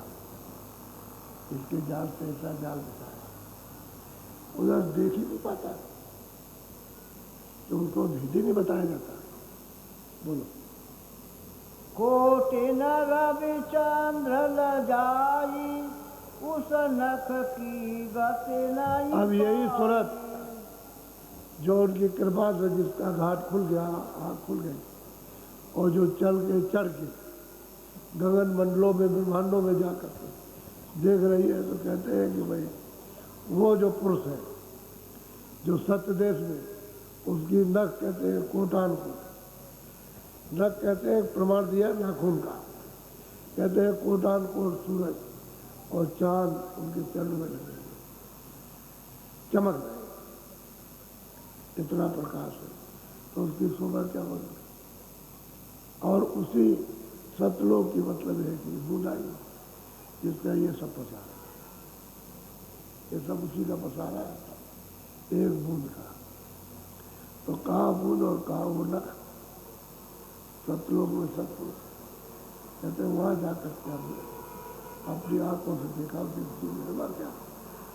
इसके जाल से ऐसा जाल बिछाया उधर देख ही नहीं पाता, तो उनको भेद ही नहीं बताया जाता। बोलो कोटि न रवि चंद्र लजाई उस नख की गति नहीं। अब यही सूरत जो उनकी कृपा से जिसका घाट खुल गया, आँख खुल गई, और जो चल के चढ़ के गगन मंडलों में ब्रह्मांडों में जाकर के देख रही है, तो कहते हैं कि भाई वो जो पुरुष है जो सत्य देश में, उसकी नख कहते हैं कोटान को, नख कहते हैं प्रमाण दिया नाखून का, कहते हैं कोटान को सूरज और चांद उनके चरण में लगे चमक रहे, इतना प्रकाश है, तो उसकी शोभा क्या होगी। और उसी सतलोक की मतलब है कि बुराई जिसका ये सब पसारा, ये सब उसी का पसारा है, एक बूंद का। तो कहाँ बूंद और कहाँ वो नख, सतलोक में सतलोक, कहते हैं वहाँ जाकर के हमने अपनी आंखों से देखा उसकी निर्भर क्या।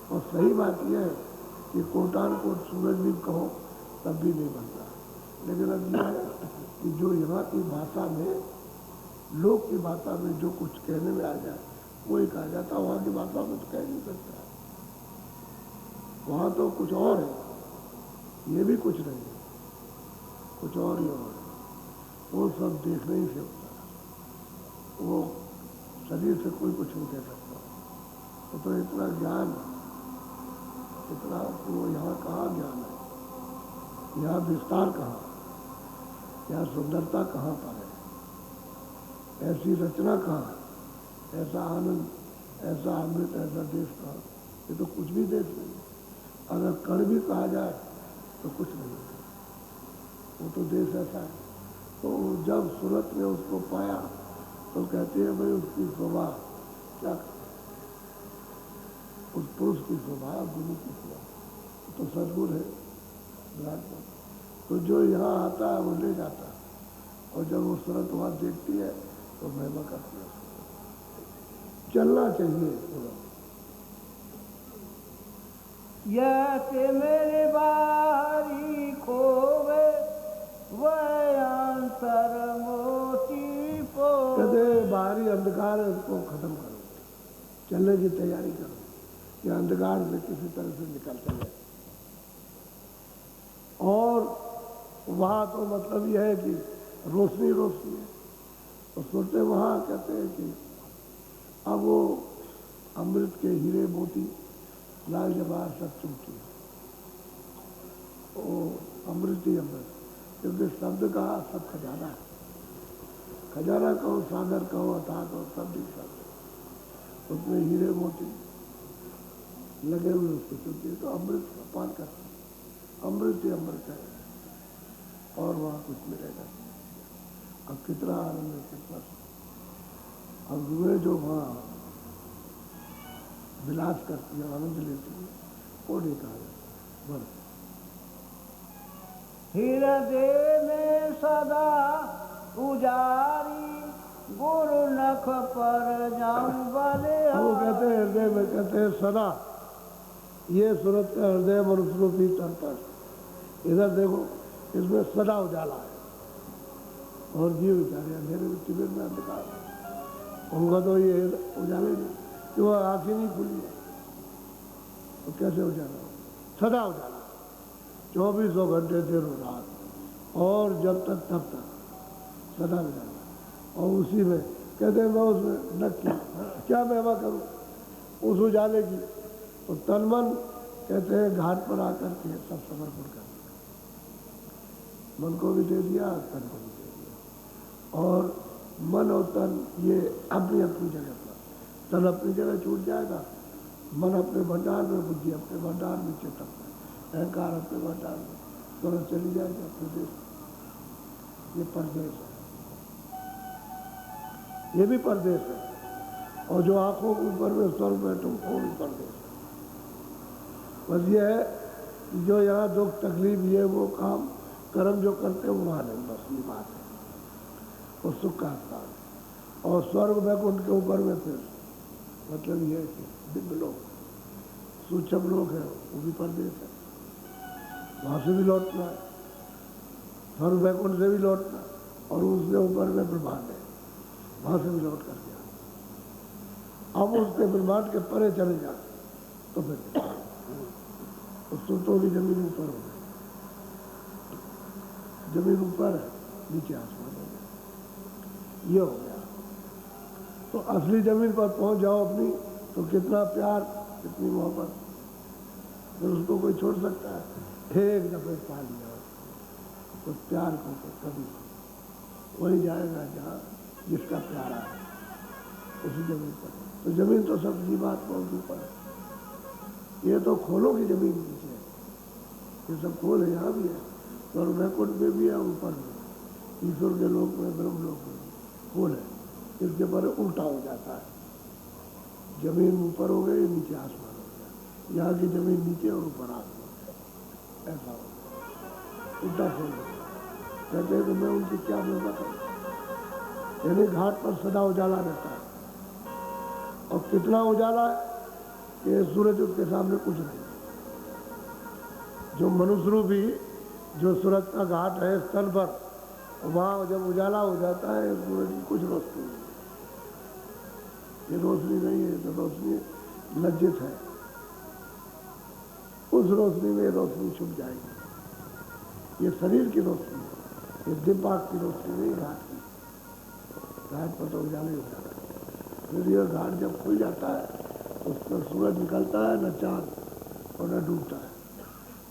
और सही बात यह है कि कोटान को सूरज भी कहो तब भी नहीं बनता, लेकिन अब यह है कि जो यहाँ की भाषा में, लोक की भाषा में जो कुछ कहने में आ जाए वही कहा जाता, वहाँ की भाषा में तो कह नहीं सकता, वहाँ तो कुछ और है, ये भी कुछ नहीं है, कुछ और ही और है। वो सब देखने ही से होता है, वो शरीर से कोई कुछ नहीं कह सकता। तो इतना ज्ञान, इतना वो यहाँ कहाँ ज्ञान है, यहाँ विस्तार कहाँ, यहाँ सुंदरता कहाँ पर है, ऐसी रचना कहाँ, ऐसा आनंद, ऐसा अमृत, ऐसा देश कहाँ, ये तो कुछ भी देश नहीं है। अगर कण भी कहा जाए तो कुछ नहीं है, वो तो देश ऐसा है। तो जब सूरत में उसको पाया तो कहते हैं भाई उसकी शोभा क्या, उस पुरुष की शोभा, गुरु की शोभा, तो सद्गुरु है विराट। तो जो यहाँ आता है वो ले जाता है, और जब वो सूरत वहाँ देखती है तो महिमा करती है। चलना चाहिए सूरत। यह मेरे बारी खोवे वह अंतर मोती पो। कहते बाहरी अंधकार है उसको खत्म करो, चलने की तैयारी करो, या अंधकार से किसी तरह से निकल चले। और वहाँ तो मतलब यह है कि रोशनी रोशनी है, तो सोचते वहाँ कहते हैं कि अब वो अमृत के हीरे मोती लाल जवाहर सब चमकी, वो अमृत ही अमृत, क्योंकि शब्द का सब खजाना है, खजाना कहो, सागर कहो, अथाह कहो, सब भी शब्द, उसमें हीरे मोती लगे हुए उसको चमकी, तो अमृत का पान करते, अमृत ही अमृत है, और वहाँ कुछ मिलेगा। अब कितना आनंद है, कितना अब वे जो वहाँ विलास करती है, आनंद लेती है, वो नहीं कहा जाता। बस हृदय में सदा उजारी गुरु नख पर जाऊं बले। वो कहते हैं हृदय में, कहते हैं सदा, ये सूरत का हृदय मनुष्य रूपी तन पर, इधर देखो इसमें सदा उजाला है, और जीव बेचारे अंधेरे में शिविर में अंधकार है, उनका तो ये उजाले नहीं, कि वो आँखें नहीं खुली है, तो कैसे उजाला हो, सदा उजाला, 24 घंटे दिन और रात, और जब तक तब तक सदा उजाला। और उसी में कहते हैं मैं उसमें नक की क्या महिमा करूं उस उजाले की, तो तन मन कहते हैं घाट पर आकर के सब समर्पण कर दिया, मन को भी दे दिया, तन को भी दे दिया। और मन और तन ये अपनी अपनी जगह पर, तन अपनी जगह छूट जाएगा, मन अपने भंडार में, बुद्धि अपने भंडार में, चेतन में, अहंकार अपने भंडार में, तो चली जाएगी अपने देश। ये परदेश है, ये भी परदेश है, और जो आंखों के ऊपर में स्वर्ग बैठो वो भी परदेश है। बस ये है कि जो यहाँ दुख तकलीफ ये वो काम कर्म जो करते हैं वहाँ नहीं, बस ये बात है, वो सुख का स्थान है। और स्वर्ग वैकुंठ के ऊपर में फिर मतलब ये है कि दिव्य लोग, सूक्ष्म लोग हैं, वो भी परदेश है, वहाँ से भी लौटना है, स्वर्ग वैकुंठ से भी लौटना, और उसके ऊपर में ब्रह्मांड है, वहां से भी लौट कर गया। अब उसके ब्रह्मांड के परे चले जा तो फिर उस सुरतों की जमीन ऊपर हो गई, जमीन ऊपर है, नीचे आसमान हो गया, ये हो गया। तो असली जमीन पर पहुंच जाओ अपनी, तो कितना प्यार, कितनी मोहब्बत, फिर उसको कोई छोड़ सकता है? एक दफे पा लिया तो प्यार को तो कभी वही जाएगा जहाँ जिसका प्यारा है, उसी जमीन पर। तो जमीन तो सब बात बहुत ऊपर है, ये तो खोलों की जमीन नीचे है, ये सब खोल है, यहाँ भी है, और वैकुंठ में भी है, ऊपर में ईश्वर के लोक में, ब्रह्म लोक में खोल है, इसके पर उल्टा हो जाता है, जमीन ऊपर हो गई, नीचे आसमान हो गया, यहाँ की जमीन नीचे और ऊपर आसमान, ऐसा हो गया, उल्टा खोल हो गया। कहते हैं कि मैं उनकी क्या महिमा करूं, यानी घाट पर सदा उजाला रहता है, और कितना उजाला है कि सूरज उसके सामने कुछ नहीं। जो मनुष्य रूपी जो सूरज का घाट है स्थल पर, वहाँ जब उजाला हो जाता है सूरज की कुछ रोशनी नहीं, ये रोशनी नहीं है, तो रोशनी लज्जित है, उस रोशनी में रोशनी छुप जाएगी। ये शरीर की रोशनी है, ये दिमाग की रोशनी नहीं, घाट की। घाट पर तो उजाला ही उजाला है। फिर यह घाट जब खुल जाता है, उस पर सूरज निकलता है, न चांद और न डूबता है,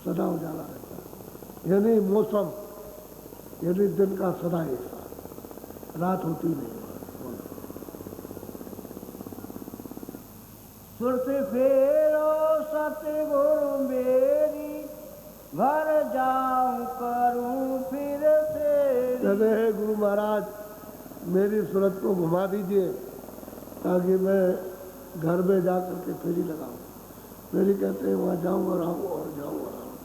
सदा उजाला रहता है। यानी मौसम, यानी दिन का सदा एक साथ, रात होती नहीं। सुरत फेरो सतगुरु मेरी, घर जाऊं करूं फिर से। कहते हैं गुरु महाराज मेरी सूरत को घुमा दीजिए ताकि मैं घर में जा करके फेरी लगाऊं। फेरी कहते हैं वहाँ जाऊँ और आऊँ और जाऊँ और आऊँ,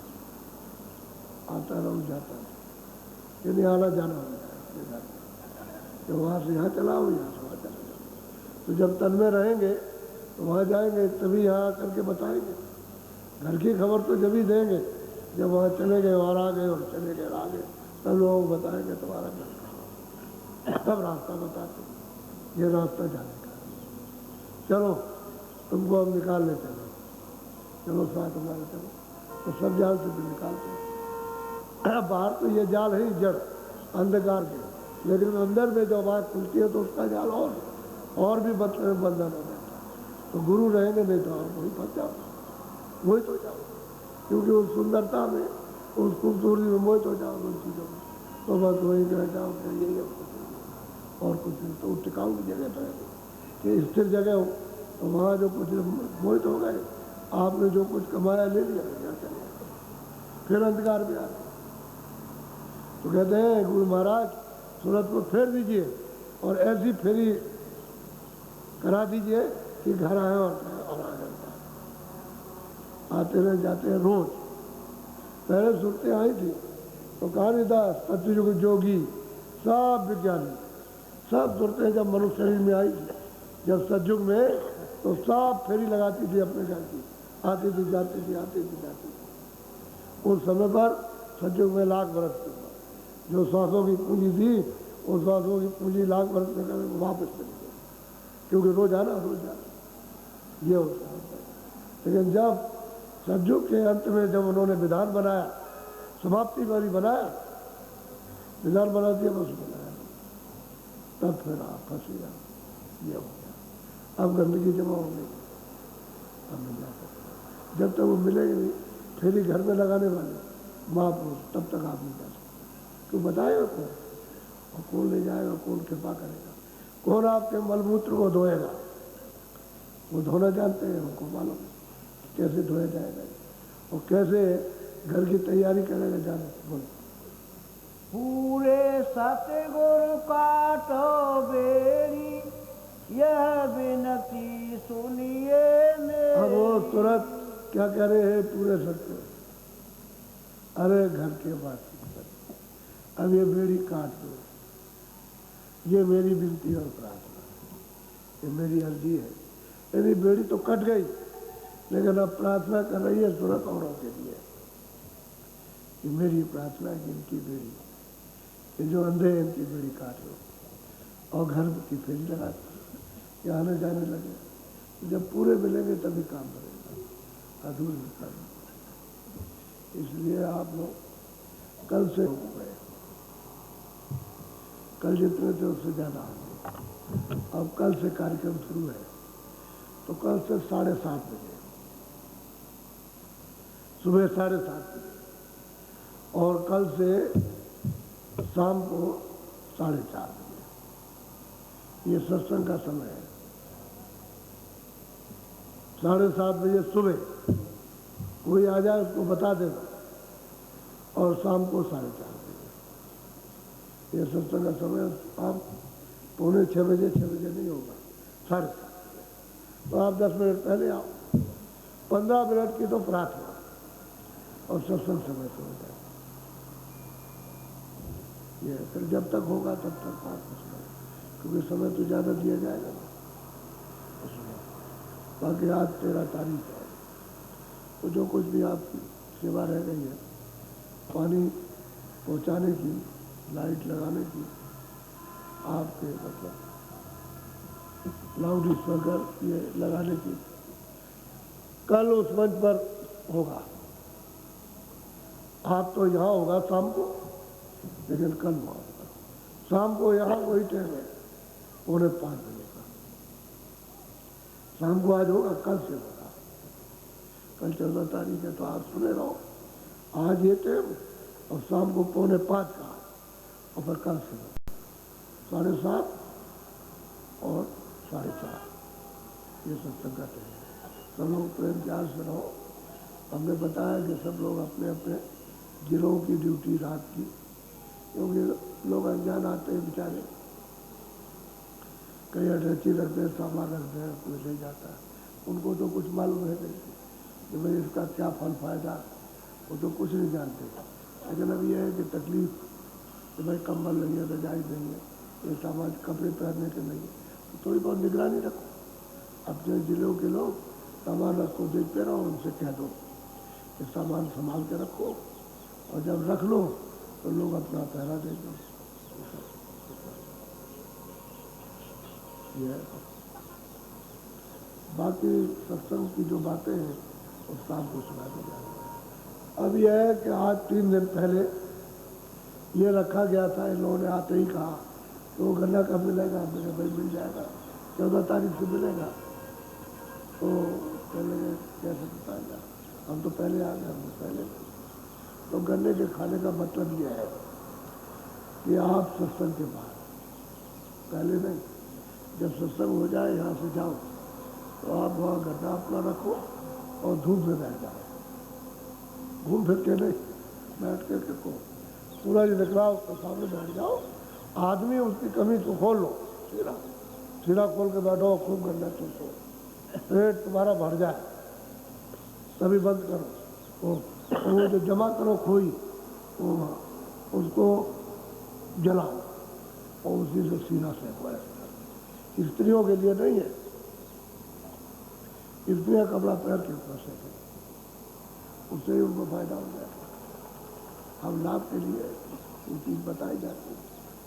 आता रहूँ जाता रहूँ, यानी आना जाना हो जाए, तो वहाँ से यहाँ चला हूँ, यहाँ से वहाँ चला जाऊँ। तो जब तन में रहेंगे तो वहाँ जाएंगे, तभी यहाँ आकर के बताएंगे। घर की खबर तो जब ही देंगे जब वहाँ चले गए और आ गए, और चले गए आ गए, तब लोग बताएंगे तुम्हारा घर कहाँ, तब रास्ता बताते, ये रास्ता जाने का, चलो तुमको हम निकाल लेते हैं, चलो साथ हमारे चलो, तो सब जाल से भी निकालते हैं। बाहर तो ये जाल है ही जड़ अंधकार के, लेकिन अंदर में जो बात खुलती है तो उसका जाल और भी बंधन हो जाता है। तो गुरु रहेंगे नहीं तो आप वही फंस जाओ, मोहित हो जाओ, क्योंकि उस सुंदरता में, उस खूबसूरती में मोहित हो जाओ उन चीज़ों में, तो बस वही रह जाओ कि यही है, और कुछ नहीं। तो टिकाऊ की जगह तो है कि स्थिर जगह हो, तो वहाँ जो कुछ मोहित हो गए, आपने जो कुछ कमाया ले लिया, यहाँ चले गए, फिर अंधकार में आ गए। तो कहते हैं गुरु महाराज सूरत को फेर दीजिए और ऐसी फेरी करा दीजिए कि घर आए और आ जाता है, आते रहे जाते हैं रोज। पहले सुरतें आई थी तो कहा नहीं था सतयुग जोगी सब विज्ञानी, सब सुरतें जब मनुष्य शरीर में आई थी, जब सतयुग में, तो सब फेरी लगाती थी अपने घर की, आती थी जाती थी, आती थी जाती थी। उस समय पर सतयुग में लाख बरस के बाद जो श्वासों की पूंजी थी, उस श्वासों की पूंजी लाख बरस में करके वापस चली गई, क्योंकि रोज आना ये होता है। लेकिन जब सतयुग के अंत में जब उन्होंने विधान बनाया, समाप्ति वाली बनाया, विधान बना दिया, बस बनाया, तब फिर आप फंस गया, ये हो गया। अब गंदगी जमा हो गई, अब मिल जा सकते, जब तक वो मिलेगी नहीं फेरी घर में लगाने वाले महापुरुष, तब तक आप नहीं जा सकते। क्यों बताएगा कौन, और कौन ले जाएगा, कौन कृपा करेगा, कौन आपके मलमूत्र को धोएगा? वो धोना जानते हैं, उनको मालूम कैसे धोया जाएगा और कैसे घर की तैयारी करेगा, जाने बोलो। पूरे सतगुरु काटो बेड़ी, यह विनती सुनिए मेरी। अब वो तुरंत क्या कह रहे हैं पूरे सतगुरु, अरे घर के बात, अब ये बेड़ी काट दो, ये मेरी विनती और प्रार्थना, ये मेरी अर्जी है। यदि बेड़ी तो कट गई, लेकिन अब प्रार्थना कर रही है सूरत औरों के लिए, कि मेरी प्रार्थना है कि इनकी बेड़ी, ये जो अंधे हैं इनकी बेड़ी काट लो। और घर की फेरी लगाते, आने जाने लगे। जब पूरे मिलेंगे तभी काम बनेगा, अधूरे में काम नहीं। इसलिए आप लोग कल से हो गए, कल जितने थे उससे ज़्यादा होंगे। अब कल से कार्यक्रम शुरू है, तो कल से 7:30 बजे, सुबह 7:30 बजे, और कल से शाम को 4:30 बजे ये सत्संग का समय है। 7:30 बजे सुबह कोई आ जाए उसको बता देना, और शाम को 4:30 बजे ये सत्संग का समय। आप 5:45 बजे, 6 बजे नहीं होगा, 7:30 बजे। तो आप 10 मिनट पहले आओ, 15 मिनट की तो प्रार्थना और सत्संग समय से हो जाए। ये फिर जब तक होगा तब तक आप उसमें, क्योंकि समय तो ज़्यादा दिया जाएगा ना उसमें। बाकी आज 13 तारीख है, तो जो कुछ भी आपकी सेवा रह गई है, पानी पहुंचाने की, लाइट लगाने की, आपके मतलब लाउड स्पीकर ये लगाने की, कल उस मंच पर होगा। आप तो यहाँ होगा शाम को, लेकिन कल वहाँ होगा शाम को। यहाँ वही टाइम है, 4:45 बजे का शाम को आज होगा, कल से होगा। कल 14 तारीख है, तो आप सुने रहो, आज ये टाइम और शाम को 4:45 का, और फिर कल से 7:30 और 4:30 ये सत्संग का टाइम है। सब लोग प्रेम प्यार से रहो। हमने बताया कि सब लोग अपने अपने गिरोह की ड्यूटी रात की, क्योंकि लोग अनजान आते हैं बेचारे, कई अटैची रखते हैं, सामान रखते हैं, कोई ले जाता है, उनको तो कुछ मालूम है नहीं कि भाई इसका क्या फल फायदा, वो तो कुछ नहीं जानते। लेकिन अब यह है कि तकलीफ कि भाई कंबल नहीं है, रजाई नहीं है, ये सामान कपड़े पहनने के नहीं है, तो थोड़ी बहुत निगरानी रखो। अपने जिलों के लोग सामान रखो, देखते रहो, उनसे कह दो कि सामान संभाल के रखो, और जब रख लो तो लोग अपना पहरा दे दो। ये बाकी सत्संग की जो बातें हैं उसका आपको सुना दी जाएगी। अब यह है कि आज 3 दिन पहले ये रखा गया था, इन लोगों ने आते ही कहा कि वो गन्ना कब मिलेगा। मैंने भाई मिल जाएगा, 14 तारीख से मिलेगा। तो पहले कैसे बताएगा, हम तो पहले आ गए, हम तो पहले। तो गन्ने के खाने का मतलब यह है कि आप सत्संग के बाद, पहले नहीं, जब सत्संग हो जाए यहाँ से जाओ तो आप वहाँ गन्ना अपना रखो और धूप में बैठ जाओ। घूम फिर के नहीं, बैठ कर के को सूरज निकला उसके सामने बैठ जाओ। आदमी उसकी कमी को खोल लो, सिरा खोल के बैठो, खूब गन्ना चूसो, पेट तुम्हारा भर जाए, तभी बंद करो। वो जो जमा करो खोई, वो उसको जलाओ और उसी से सीना सेको। स्त्रियों के लिए नहीं है, स्त्रियाँ कपड़ा पैर के ऊपर सेकें, उससे ही उनको फायदा हो जाएगा। हम लाभ के लिए ये चीज़ बताई जाती है,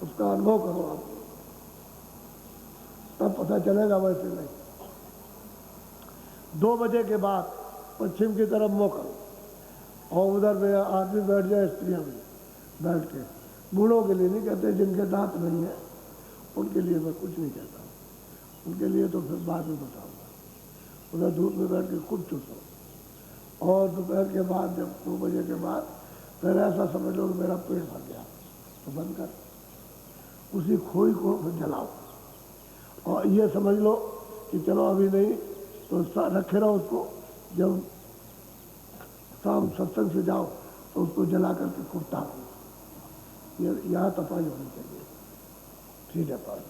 उसका अनुभव करो आप, तब पता चलेगा। वैसे नहीं। 2 बजे के बाद पश्चिम की तरफ मुँह करो, और उधर में आदमी बैठ जाए, स्त्रियाँ भी बैठ के। बूढ़ों के लिए नहीं कहते, जिनके दांत नहीं है उनके लिए मैं कुछ नहीं कहता हूँ, उनके लिए तो फिर बाद में बताऊँगा। उधर धूप में बैठ के खूब चूसो। और दोपहर के बाद, जब 2 बजे के बाद फिर ऐसा समझ लो मेरा पेट भर गया, तो बंद कर, उसी खोई को फिर जलाओ। और ये समझ लो कि चलो अभी नहीं, तो रखे रहो उसको, जब शाम सत्संग से जाओ तो उसको जला करके कुर्ता हो। ये यहाँ तपाई होनी चाहिए, सीधे पर।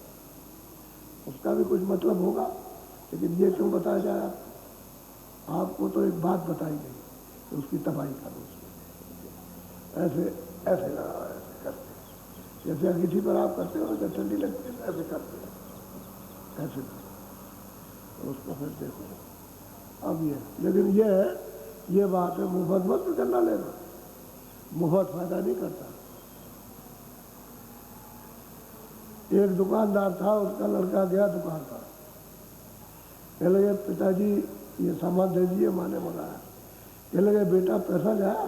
उसका भी कुछ मतलब होगा, लेकिन ये क्यों बताया जाए आपको? तो एक बात बताई गई कि उसकी तपाई करो, ऐसे ऐसे लगाओ, ऐसे करते, जैसे अंगीठी पर आप करते हो जब ठंडी लगती है, ऐसे करते हैं, ऐसे। तो उसको फिर देखो। अब ये, लेकिन ये है, ये बात है, मुफ्त मत करना लेना, मुफ्त फायदा नहीं करता। एक दुकानदार था, उसका लड़का गया दुकान पर, कह लगे पिताजी ये सामान दे दिए, माने मंगाया। कह लगे बेटा पैसा ले आया?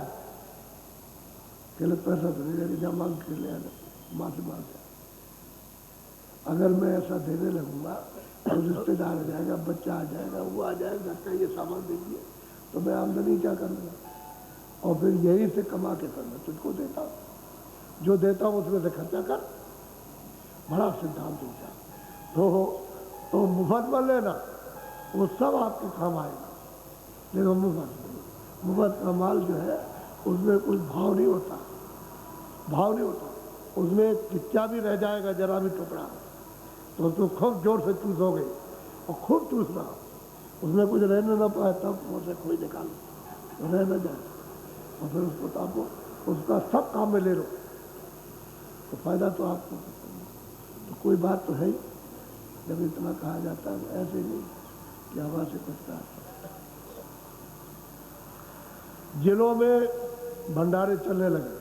कह लगे पैसा तो नहीं लेके जा, मांग के ले आया, माँ से मांग गया। अगर मैं ऐसा देने लगूंगा तो रिश्तेदार आ जाएगा, बच्चा आ जाएगा, वो आ जाएगा, घर का ये सामान दे दिए, तो मैं आमदनी क्या करूँगा? और फिर यही से कमा के करना, तुझको देता हूँ, जो देता हूँ उसमें से खर्चा कर। बड़ा सिद्धांत ऊंचा। तो मुफ्त में लेना, वो सब आपके काम आएगा। देखो मुफ्त का माल जो है उसमें कोई भाव नहीं होता, उसमें एक किच्चा भी रह जाएगा, जरा भी टुकड़ा, तो उसको खूब जोर से चूसोगे और खूब चूसना, उसमें कुछ रहने ना पाए तब उसे कोई निकालो तो रह न जाए, और फिर उसको तापो, उसका सब काम में ले लो, तो फायदा तो आपको। तो कोई बात तो है ही, जब इतना कहा जाता है, ऐसे नहीं कि हवा से कुछ कहा। जिलों में भंडारे चलने लगे,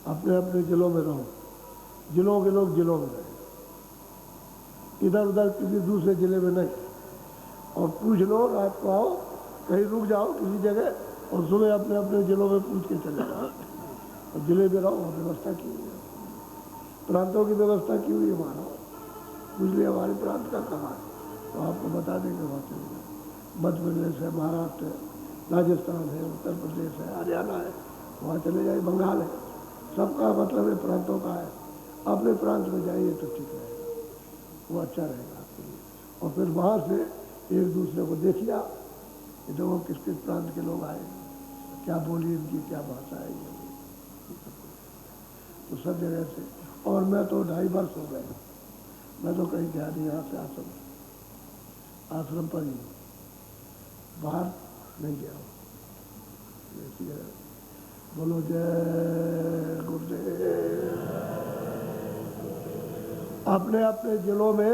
अपने अपने जिलों में रहो, जिलों के लोग जिलों में रहे, इधर उधर किसी दूसरे जिले में नहीं। और पूछ लो, रात को आओ, कहीं रुक जाओ किसी जगह, और सुबह अपने अपने जिलों में पूछ के चले जाओ, और जिले में रहो। व्यवस्था की हुई है, प्रांतों की व्यवस्था की हुई है हमारा, पूछ लिया हमारे प्रांत का कहाँ है, तो आपको बता देंगे वहाँ चले जाओ। मध्य प्रदेश है, महाराष्ट्र है, राजस्थान है, उत्तर प्रदेश है, हरियाणा है, वहाँ चले जाइए, बंगाल है, सबका मतलब है प्रांतों का है। अपने प्रांत में जाइए तो ठीक रहेगा, वो अच्छा रहेगा आपके लिए। और फिर वहाँ से एक दूसरे को देख लिया कि देखो किस किस प्रांत के लोग आए, क्या बोली इनकी, क्या भाषा है, ये तो सब जगह से। और मैं तो 2.5 वर्ष हो गए, मैं तो कहीं गया नहीं, यहाँ से आश्रम पर ही, बाहर नहीं गया हूँ। बोलो जय गुरुदेव। अपने अपने जिलों में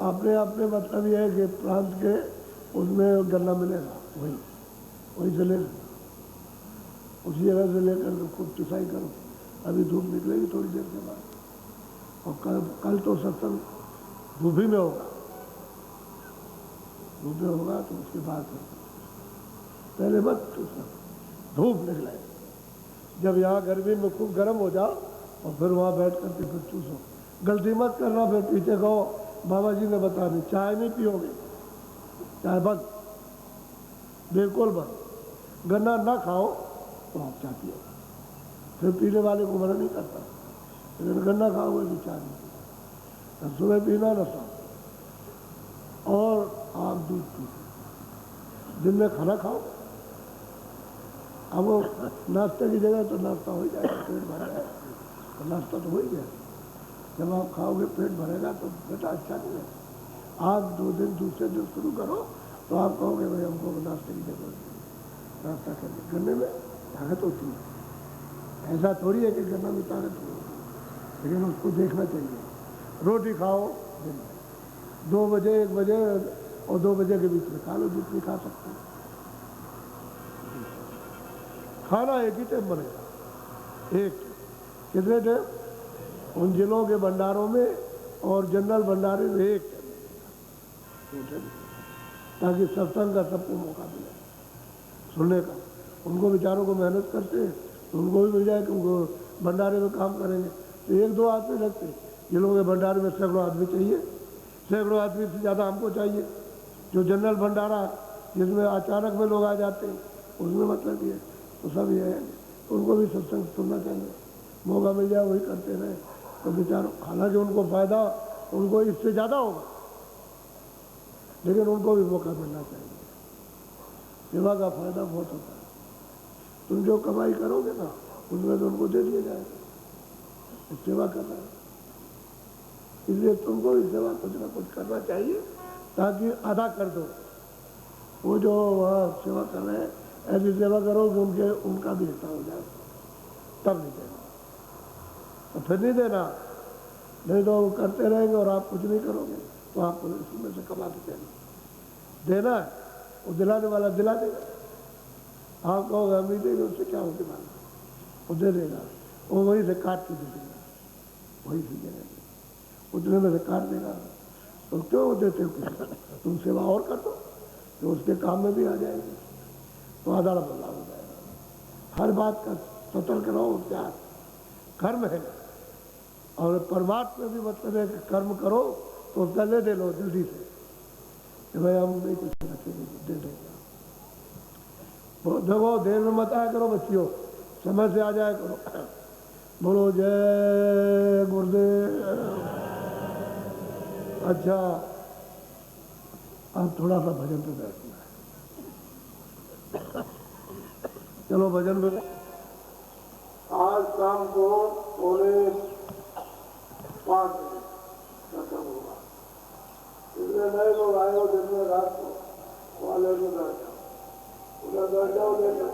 अपने अपने मतलब ये है कि प्रांत के उसमें गन्ना मिलेगा, वही से लेना, उसी जगह से लेकर खूब चुसाई करो। अभी धूप निकलेगी थोड़ी देर के बाद, और कल तो सत्संग धूप ही में होगा, तो उसके बाद पहले मत चूसना, धूप निकले। जब यहाँ गर्मी में खूब गर्म हो जाओ और फिर वहाँ बैठ करके फिर चूसो। गलती मत करना, फिर पीछे कहो बाबा जी ने बता दी, चाय नहीं पियोगे, चाय बंद, बिल्कुल बंद। गन्ना ना खाओ तो आप चाय पियो, फिर पीने वाले को मना नहीं करता, लेकिन गन्ना खाओगे तो चाय नहीं पियो। न सुबह पीना न शाम, और आप दूध पीते, दिन में खाना खाओ। अब वो नाश्ते की जगह तो नाश्ता हो ही जाएगा, पेट भर जाएगा, तो नाश्ता तो हो ही गया। जब आप खाओगे पेट भरेगा तो बेटा अच्छा नहीं है। आप 2 दिन दूसरे दिन शुरू करो तो आप कहोगे भाई हमको नाश्ते की जरूरत नहीं, नाश्ता करके। गन्ने में ताकत होती है, ऐसा थोड़ी है कि गन्ना में ताकत नहीं होती, लेकिन उसको देखना चाहिए। रोटी खाओ दिन में 2 बजे 1 बजे और 2 बजे के बीच में खा लो, जितनी खा सकते हो। खाना एक ही टाइम बनेगा, एक कितने टाइम? उन जिलों के भंडारों में और जनरल भंडारे में एक टाइम, ताकि सत्संग का सबको मौका मिले सुनने का। उनको बेचारों को मेहनत करते हैं तो उनको भी मिल जाए कि उनको भंडारे में काम करेंगे तो 1-2 आदमी लगते। जिलों के भंडारे में सैकड़ों आदमी चाहिए, सैकड़ों आदमी से ज़्यादा हमको चाहिए। जो जनरल भंडारा जिसमें अचानक में लोग आ जाते हैं, उसमें मतलब ये तो सब ये है, उनको भी सत्संग सुनना चाहिए, मौका मिल जाए वही करते रहे तो बेचारों, हालांकि उनको फायदा उनको इससे ज़्यादा होगा, लेकिन उनको भी मौका मिलना चाहिए। सेवा का फायदा बहुत होता है। तुम जो कमाई करोगे ना उसमें तो उनको दे दिया जाएगा, सेवा कर रहे हैं, इसलिए तुमको भी सेवा कुछ ना कुछ करना चाहिए ताकि अदा कर दो। वो जो वहाँ सेवा कर रहे हैं ऐसी सेवा करो कि उनका भी हिस्सा हो जाए, तब नहीं देना, तो फिर नहीं देना। नहीं तो वो करते रहेंगे और आप कुछ नहीं करोगे तो आपको इसमें से कमा के देना है, वो दिलाने वाला दिला देगा। आप कहोगे हम नहीं देंगे, उससे क्या होगी मालूम, वो दे देगा, वो वहीं से काट के दे देगा, वहीं से दे देगा। उतने में से काट देगा। तो क्यों देते हो किसी को? तुम सेवा और कर दो तो उसके काम में भी आ जाएगी, तो आधार बदलाव हो जाएगा। हर बात का सतर्क रहो, क्या कर्म है। और परमात्मा भी मतलब है कि कर्म करो तो उसका ले दे लो जल्दी से कि भाई हम नहीं कुछ रखेंगे, दे देंगे। देखो देर में मत आया करो बच्चियों, समय से आ जाया करो। बोलो जय गुरुदेव। अच्छा, अब थोड़ा सा भजन पे बैठना है। चलो भजन पे। आज शाम को 4:45 खत्म होगा। इसलिए नए लोग आए हो दिन में रात को वाले में बैठ जाओ, उधर बैठ जाओ लेकर।